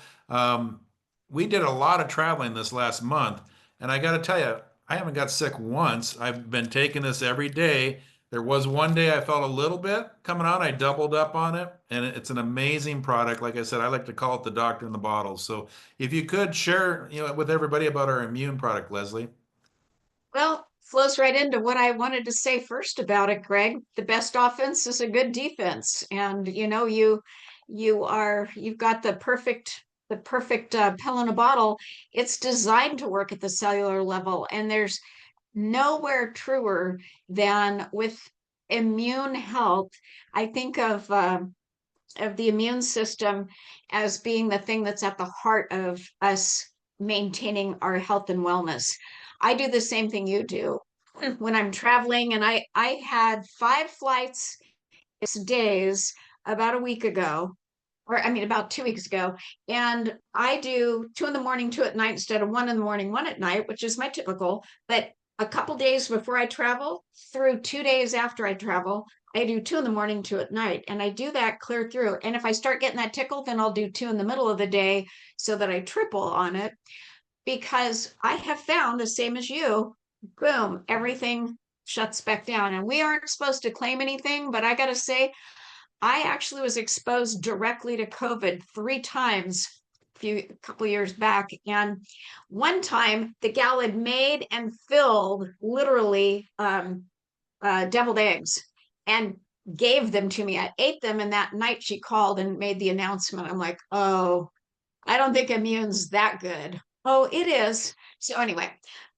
We did a lot of traveling this last month, and I got to tell you, I haven't got sick once. I've been taking this every day. There was one day I felt a little bit coming on. I doubled up on it, and it's an amazing product. Like I said, I like to call it the doctor in the bottle. So if you could share, with everybody about our Imúne product, Leslie. Well, flows right into what I wanted to say first about it, Greg. The best offense is a good defense. And you've got the perfect pill in a bottle. It's designed to work at the cellular level, and there's nowhere truer than with immune health. I think of the immune system as being the thing that's at the heart of us maintaining our health and wellness. I do the same thing you do when I'm traveling, and I had 5 flights 6 days about a week ago, or I mean about 2 weeks ago, and I do 2 in the morning, 2 at night instead of 1 in the morning, 1 at night, which is my typical. But a couple days before I travel, through 2 days after I travel, I do 2 in the morning, 2 at night, and I do that clear through. And if I start getting that tickle, then I'll do 2 in the middle of the day so that I triple on it, because I have found the same as you, boom, everything shuts back down. And we aren't supposed to claim anything, but I got to say, I actually was exposed directly to COVID 3 times a couple years back. And one time the gal had made and filled literally deviled eggs and gave them to me. I ate them, and that night she called and made the announcement. I'm like, oh, I don't think Imúne's that good. Oh, it is. So anyway,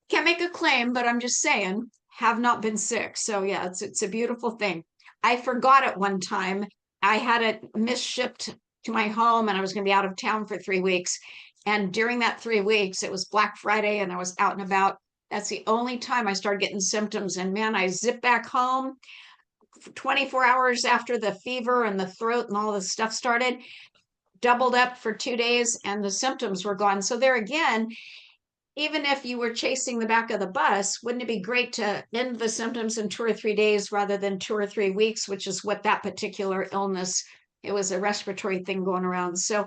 can't make a claim, but I'm just saying, have not been sick. So yeah, it's a beautiful thing. I forgot it one time. I had it misshipped to my home, and I was going to be out of town for 3 weeks. And during that 3 weeks, it was Black Friday, and I was out and about. That's the only time I started getting symptoms. And man, I zipped back home 24 hours after the fever and the throat and all this stuff started, doubled up for 2 days, and the symptoms were gone. So there again, even if you were chasing the back of the bus, wouldn't it be great to end the symptoms in 2 or 3 days rather than 2 or 3 weeks, which is what that particular illness, it was a respiratory thing going around. So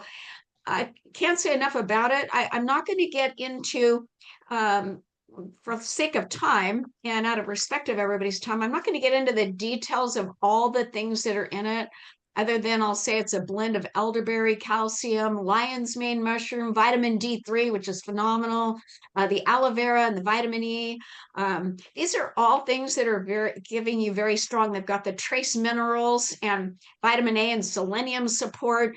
I can't say enough about it. I'm not going to get into, for the sake of time and out of respect of everybody's time, I'm not going to get into the details of all the things that are in it, other than I'll say it's a blend of elderberry, calcium, lion's mane mushroom, vitamin D3, which is phenomenal, the aloe vera and the vitamin E. These are all things that are giving you very strong. They've got the trace minerals and vitamin A and selenium support.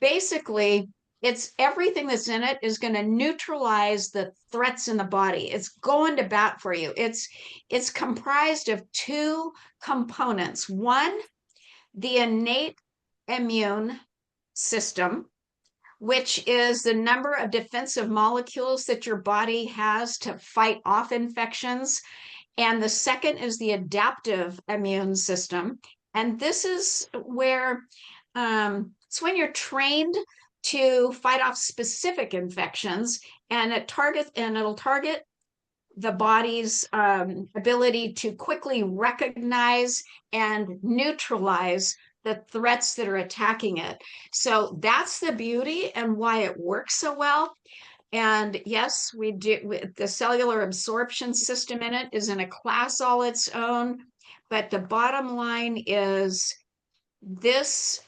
Basically, it's everything that's in it is going to neutralize the threats in the body. It's going to bat for you. It's comprised of two components. One, the innate immune system, which is the number of defensive molecules that your body has to fight off infections. And the second is the adaptive immune system. And this is where it's when you're trained to fight off specific infections, and it'll target the body's ability to quickly recognize and neutralize the threats that are attacking it. So that's the beauty and why it works so well. And yes, we do. The cellular absorption system in it is in a class all its own. But the bottom line is this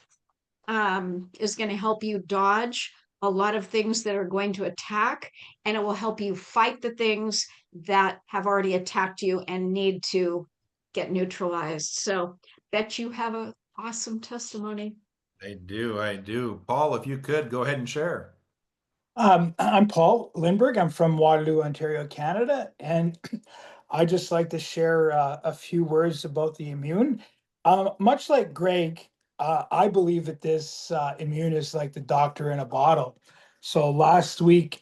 is going to help you dodge a lot of things that are going to attack, and it will help you fight the things that have already attacked you and need to get neutralized. So bet you have an awesome testimony. I do. Paul, if you could go ahead and share. I'm Paul Lindbergh. I'm from Waterloo, Ontario, Canada, and I just like to share a few words about the Imúne. Much like Greg, I believe that this Imúne is like the doctor in a bottle. So last week,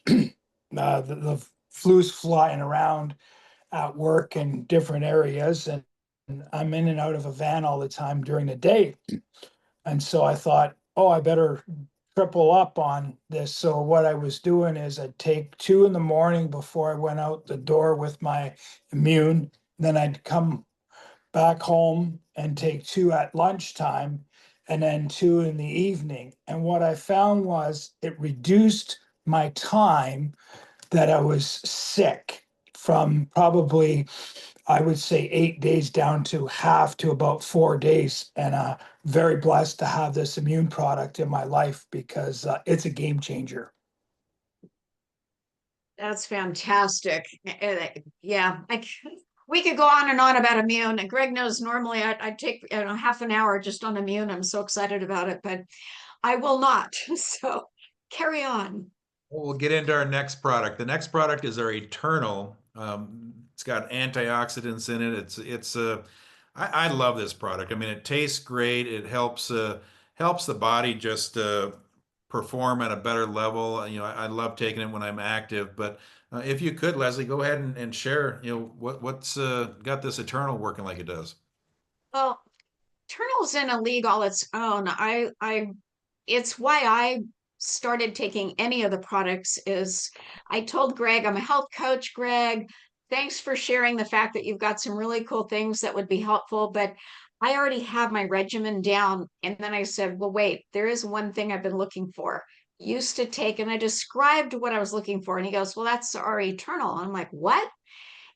the flu's flying around at work in different areas, and I'm in and out of a van all the time during the day. And so I thought, oh, I better triple up on this. So what I was doing is I'd take 2 in the morning before I went out the door with my Imúne. Then I'd come back home and take 2 at lunchtime, and then 2 in the evening. And what I found was it reduced my time that I was sick from probably, I would say, 8 days down to half to about 4 days. And very blessed to have this Imúne product in my life because it's a game changer. That's fantastic. Yeah, we could go on and on about Imúne. And Greg knows normally I'd take half an hour just on Imúne. I'm so excited about it, but I will not. So carry on. We'll get into our next product. The next product is our Éternal. It's got antioxidants in it. I love this product. I mean, it tastes great. It helps the body just perform at a better level. I love taking it when I'm active. But if you could, Leslie, go ahead and share. What's got this Éternal working like it does. Well, Eternal's in a league all its own. It's why I started taking any of the products. Is I told Greg, I'm a health coach, Greg. Thanks for sharing the fact that you've got some really cool things that would be helpful, but I already have my regimen down. And then I said, well, wait, there is one thing I've been looking for. Used to take, and I described what I was looking for. And he goes, well, that's our Éternal. I'm like, what?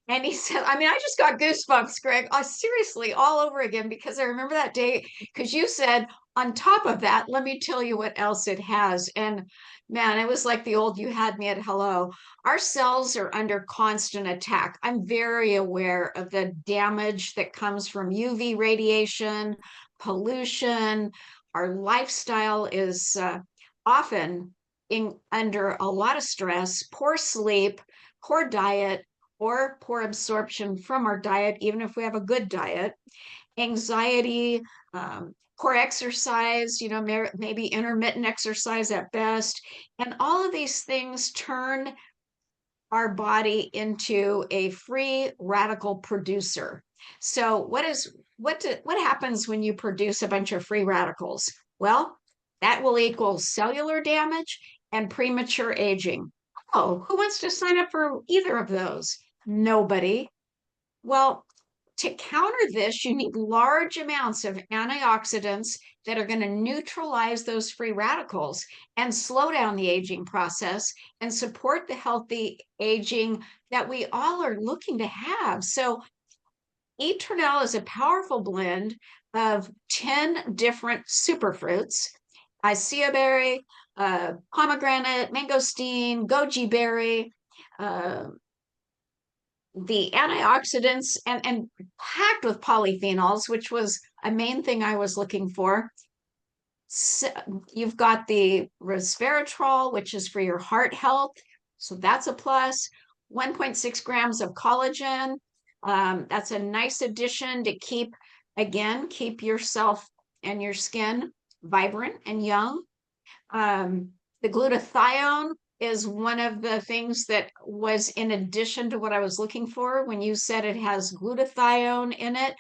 And he said, I mean, I just got goosebumps, Greg. Seriously, all over again, because I remember that day, because you said, on top of that, let me tell you what else it has. And man, it was like the old you had me at hello. Our cells are under constant attack. I'm very aware of the damage that comes from UV radiation, pollution. Our lifestyle is often under a lot of stress, poor sleep, poor diet, or poor absorption from our diet, even if we have a good diet, anxiety, poor exercise, maybe intermittent exercise at best. And all of these things turn our body into a free radical producer. So what happens when you produce a bunch of free radicals? Well, that will equal cellular damage and premature aging. Oh, who wants to sign up for either of those? Nobody. Well, to counter this, you need large amounts of antioxidants that are going to neutralize those free radicals and slow down the aging process and support the healthy aging that we all are looking to have. So, Éternal is a powerful blend of 10 different superfruits: Icea berry, pomegranate, mangosteen, goji berry, the antioxidants, and packed with polyphenols, which was a main thing I was looking for. So you've got the resveratrol, which is for your heart health. So that's a plus. 1.6 grams of collagen. That's a nice addition to keep yourself and your skin vibrant and young. The glutathione is one of the things that was in addition to what I was looking for when you said it has glutathione in it.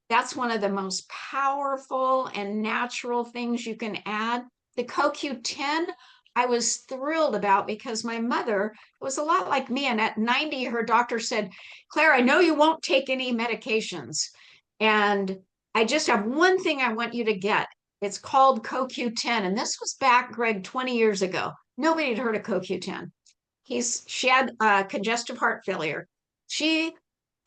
That's one of the most powerful and natural things you can add. The CoQ10, I was thrilled about because my mother was a lot like me. And at 90, her doctor said, Claire, I know you won't take any medications. And I just have one thing I want you to get. It's called CoQ10. And this was back, Greg, 20 years ago. Nobody had heard of CoQ10. She had congestive heart failure. She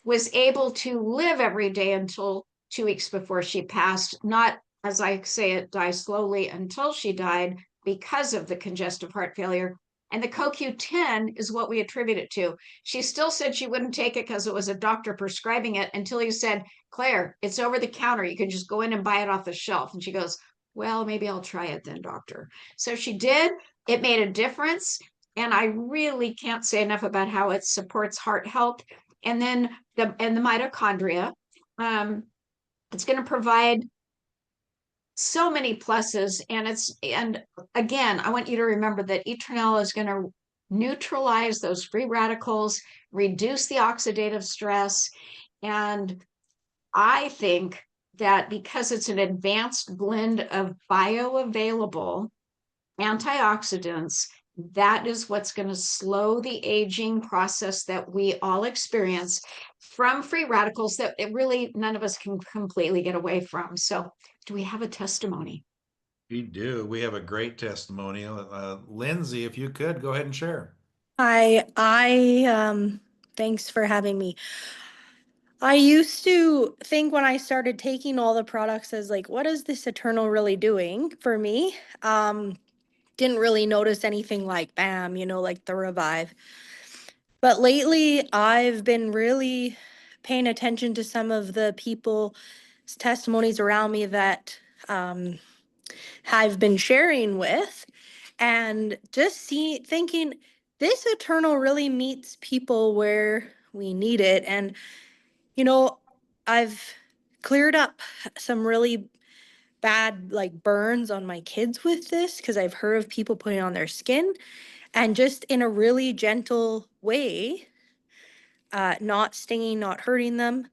was able to live every day until 2 weeks before she passed, not, as I say it, die slowly until she died because of the congestive heart failure. And the CoQ10 is what we attribute it to. She still said she wouldn't take it because it was a doctor prescribing it until he said, Claire, it's over the counter. You can just go in and buy it off the shelf. And she goes, well, maybe I'll try it then, doctor. So she did. It made a difference. And I really can't say enough about how it supports heart health. And then the mitochondria. It's going to provide so many pluses. And again, I want you to remember that Éternal is going to neutralize those free radicals, reduce the oxidative stress. And I think that because it's an advanced blend of bioavailable antioxidants, that is what's going to slow the aging process that we all experience from free radicals that really none of us can completely get away from. So, do we have a testimony? We do. We have a great testimonial. Lindsay, if you could, go ahead and share. Hi, thanks for having me. I used to think when I started taking all the products as like, what is this Eternal really doing for me? Didn't really notice anything like bam, like the Revive. But lately I've been really paying attention to some of the people's testimonies around me that I've been sharing with, and just thinking this Eternal really meets people where we need it. And I've cleared up some really bad like burns on my kids with this because I've heard of people putting it on their skin, and just in a really gentle way, not stinging, not hurting them.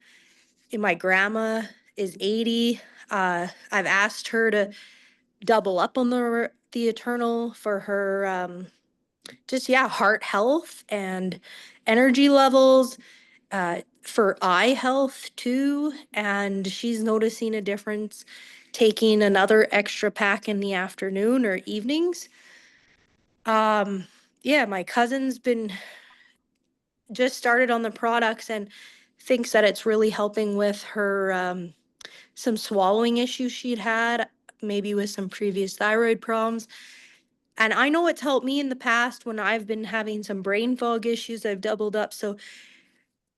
And my grandma is 80. I've asked her to double up on the Eternal for her heart health and energy levels, for eye health too. And she's noticing a difference taking another extra pack in the afternoon or evenings. My cousin's been just started on the products and thinks that it's really helping with her some swallowing issues she'd had, maybe with some previous thyroid problems. And I know it's helped me in the past when I've been having some brain fog issues. I've doubled up. So,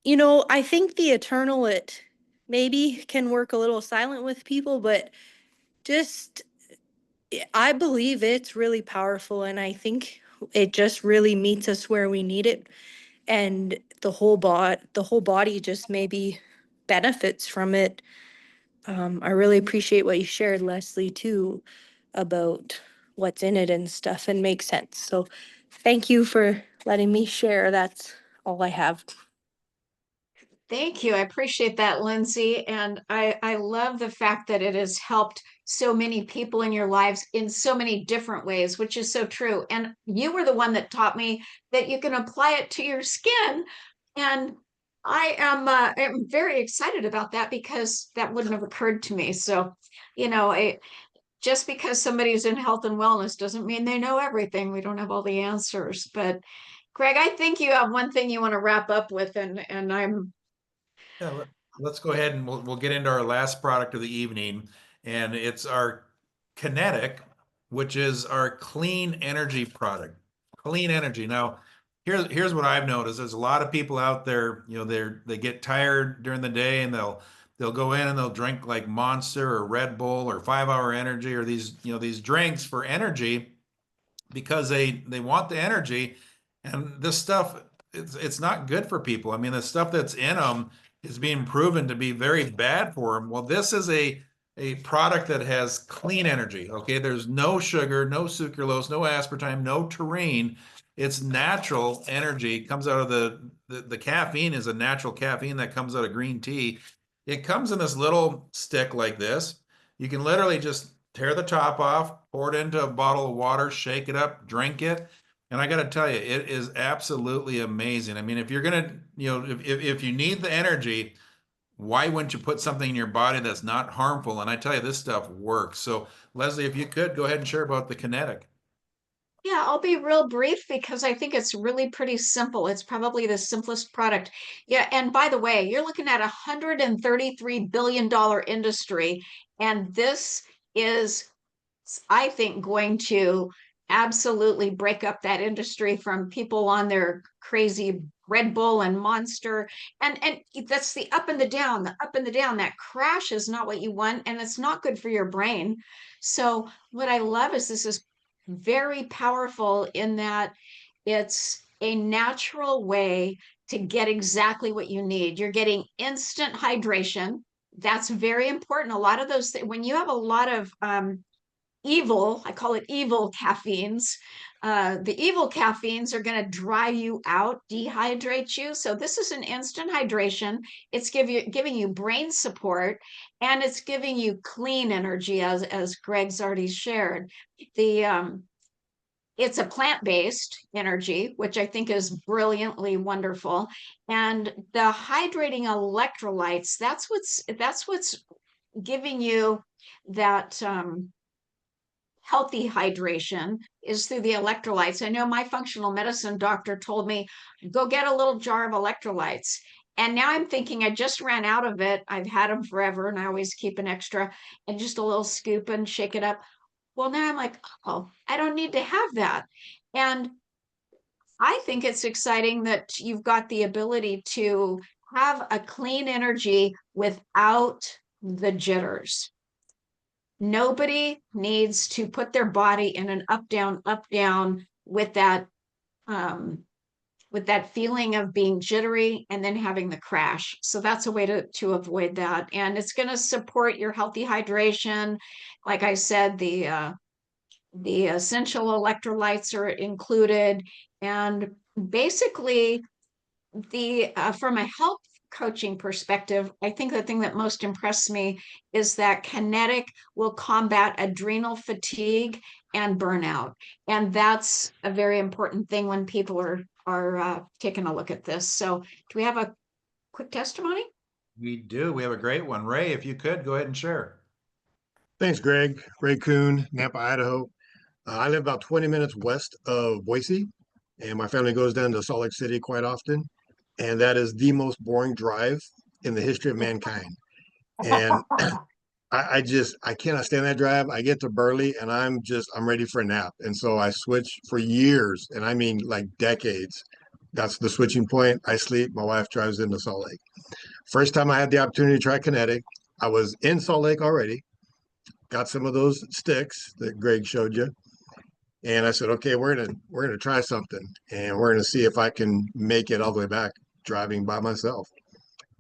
you know, I think the Eternal, it maybe can work a little silent with people, but just I believe it's really powerful, and I think it just really meets us where we need it, and the whole body just maybe benefits from it. I really appreciate what you shared, Leslie, too, about what's in it and stuff, and makes sense. So thank you for letting me share. That's all I have. Thank you. I appreciate that, Lindsay. And I love the fact that it has helped so many people in your lives in so many different ways, which is so true. And you were the one that taught me that you can apply it to your skin. And am very excited about that because that wouldn't have occurred to me. So, just because somebody's in health and wellness doesn't mean they know everything. We don't have all the answers. But Greg, I think you have one thing you want to wrap up with, and I'm Yeah, let's go ahead and we'll get into our last product of the evening, and it's our Kynetik, which is our clean energy product. Clean energy. Now, here's what I've noticed. There's a lot of people out there, they get tired during the day and they'll go in and they'll drink like Monster or Red Bull or 5 Hour Energy or these drinks for energy because they want the energy, and this stuff it's not good for people. I mean, the stuff that's in them is being proven to be very bad for them. Well, this is a product that has clean energy. Okay, there's no sugar, no sucralose, no aspartame, no taurine. It's natural energy. It comes out of the caffeine is a natural caffeine that comes out of green tea. It comes in this little stick like this. You can literally just tear the top off, pour it into a bottle of water, shake it up, drink it. And I got to tell you, it is absolutely amazing. I mean, if you're going to, if you need the energy, why wouldn't you put something in your body that's not harmful? And I tell you, this stuff works. So, Leslie, if you could go ahead and share about the Kynetik. Yeah, I'll be real brief because I think it's really pretty simple. It's probably the simplest product. Yeah, and by the way, you're looking at $133 billion industry, and this is, I think, going to absolutely break up that industry from people on their crazy Red Bull and Monster. And that's the up and the down, the up and the down. That crash is not what you want, and it's not good for your brain. So what I love is this is very powerful in that it's a natural way to get exactly what you need. You're getting instant hydration. That's very important. A lot of those, when you have a lot of evil, I call it evil caffeines. The evil caffeines are going to dry you out, dehydrate you. So this is an instant hydration. It's giving you brain support, and it's giving you clean energy, as Greg's already shared. It's a plant-based energy, which I think is brilliantly wonderful. And the hydrating electrolytes, that's what's giving you that healthy hydration is through the electrolytes. I know my functional medicine doctor told me, go get a little jar of electrolytes. And now I'm thinking I just ran out of it. I've had them forever and I always keep an extra and just a little scoop and shake it up. Well, now I'm like, oh, I don't need to have that. And I think it's exciting that you've got the ability to have a clean energy without the jitters. Nobody needs to put their body in an up down um, with that feeling of being jittery and then having the crash. So that's a way to avoid that. And it's going to support your healthy hydration. Like I said, the essential electrolytes are included, and basically the from a health coaching perspective, I think the thing that most impressed me is that Kynetik will combat adrenal fatigue and burnout, and that's a very important thing when people are taking a look at this. So, do we have a quick testimony? We do. We have a great one. Ray, if you could go ahead and share. Thanks, Greg. Ray Kuhn, Nampa, Idaho. I live about 20 minutes west of Boise, and my family goes down to Salt Lake City quite often. and that is the most boring drive in the history of mankind. And I cannot stand that drive. I get to Burley and I'm ready for a nap. And so I switch for years, and I mean like decades. That's the switching point. I sleep, my wife drives into Salt Lake. First time I had the opportunity to try Kynetik, I was in Salt Lake already, got some of those sticks that Greg showed you. And I said, okay, we're gonna try something, and we're gonna see if I can make it all the way back driving by myself,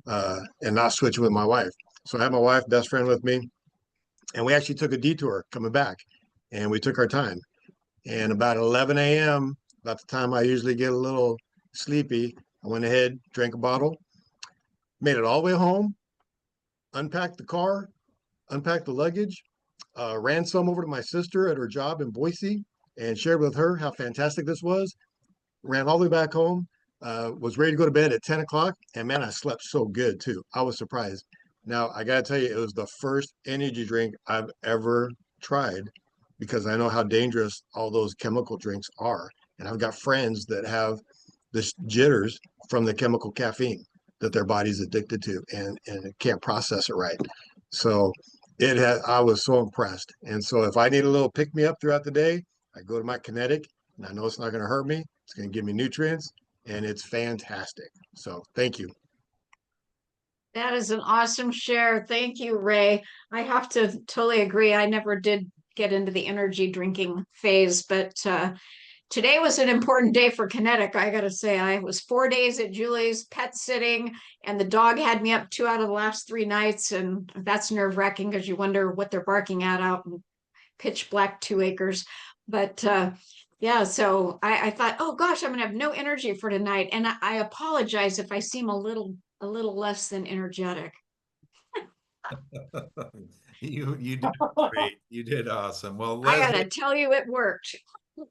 and not switching with my wife. So I had my wife, best friend, with me, and we actually took a detour coming back, and we took our time. And about 11 a.m., about the time I usually get a little sleepy, I went ahead, drank a bottle, made it all the way home, unpacked the car, unpacked the luggage, ran some over to my sister at her job in Boise and shared with her how fantastic this was. Ran all the way back home, was ready to go to bed at 10 o'clock. And man, I slept so good too. I was surprised. Now, I got to tell you, it was the first energy drink I've ever tried because I know how dangerous all those chemical drinks are. And I've got friends that have the jitters from the chemical caffeine that their body's addicted to and can't process it right. So I was so impressed. And so if I need a little pick me up throughout the day, I go to my Kynetik, and I know it's not going to hurt me. It's going to give me nutrients, and it's fantastic. So thank you. That is an awesome share. Thank you, Ray. I have to totally agree. I never did get into the energy drinking phase, but today was an important day for Kynetik. I got to say, I was 4 days at Julie's pet sitting, and the dog had me up 2 out of the last 3 nights. And that's nerve wracking because you wonder what they're barking at out in pitch black 2 acres. But yeah, so I thought, oh gosh, I'm gonna have no energy for tonight. And I apologize if I seem a little less than energetic. You did great. You did awesome. Well, I Leslie. gotta tell you, it worked.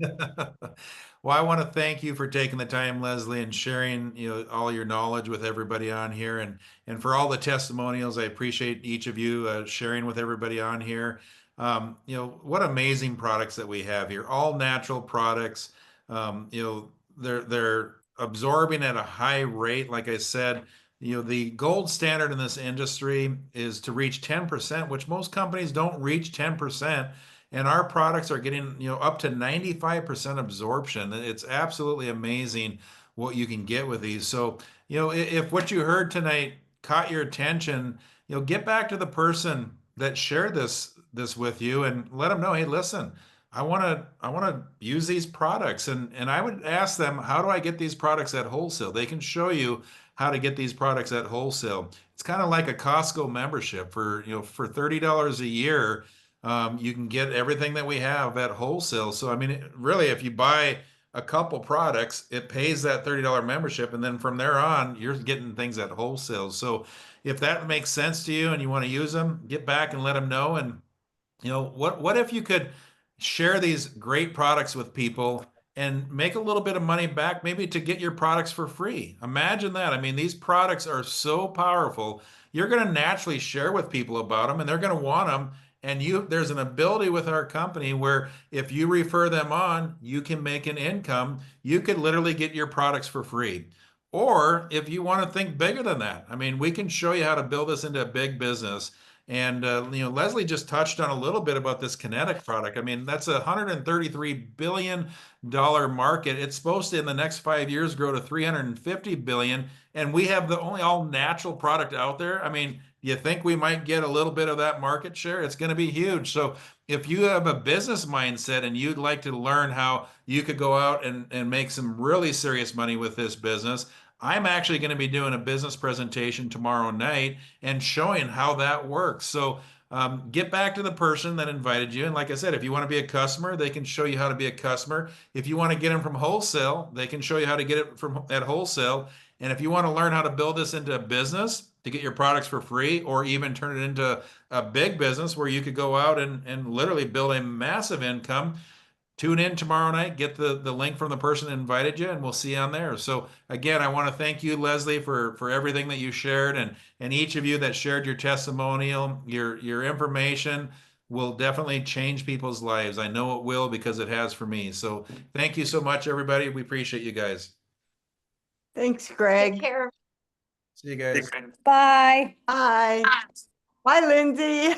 Well, I want to thank you for taking the time, Leslie, and sharing, all your knowledge with everybody on here, and for all the testimonials. I appreciate each of you sharing with everybody on here. What amazing products that we have here, all natural products. They're absorbing at a high rate. Like I said, the gold standard in this industry is to reach 10%, which most companies don't reach 10%. And our products are getting, up to 95% absorption. It's absolutely amazing what you can get with these. So, if what you heard tonight caught your attention, get back to the person that shared this with you and let them know, hey, listen, I want to use these products. And I would ask them, how do I get these products at wholesale? They can show you how to get these products at wholesale. It's kind of like a Costco membership for $30 a year. You can get everything that we have at wholesale. So, I mean, really, if you buy a couple products, it pays that $30 membership. And then from there on, you're getting things at wholesale. So if that makes sense to you and you want to use them, get back and let them know. And, what if you could share these great products with people and make a little bit of money back, maybe to get your products for free? Imagine that. I mean, these products are so powerful. You're going to naturally share with people about them, and they're going to want them. And there's an ability with our company where if you refer them on, you can make an income. You could literally get your products for free. Or if you want to think bigger than that, I mean, we can show you how to build this into a big business. And Leslie just touched on a little bit about this Kynetik product. I mean, that's a $133 billion market. It's supposed to, in the next 5 years, grow to $350 billion. And we have the only all natural product out there. I mean, you think we might get a little bit of that market share? It's going to be huge. So if you have a business mindset and you'd like to learn how you could go out and make some really serious money with this business, I'm actually going to be doing a business presentation tomorrow night and showing how that works. So get back to the person that invited you. And like I said, if you want to be a customer, they can show you how to be a customer. If you want to get them from wholesale, they can show you how to get it from at wholesale. And if you want to learn how to build this into a business to get your products for free, or even turn it into a big business where you could go out and literally build a massive income, tune in tomorrow night, get the link from the person that invited you, and we'll see you on there. So again, I want to thank you, Leslie, for everything that you shared, and each of you that shared your testimonial, your information will definitely change people's lives. I know it will, because it has for me. So thank you so much, everybody. We appreciate you guys. Thanks, Take Greg. care. See you guys. Bye. Bye. Bye, Lindsay.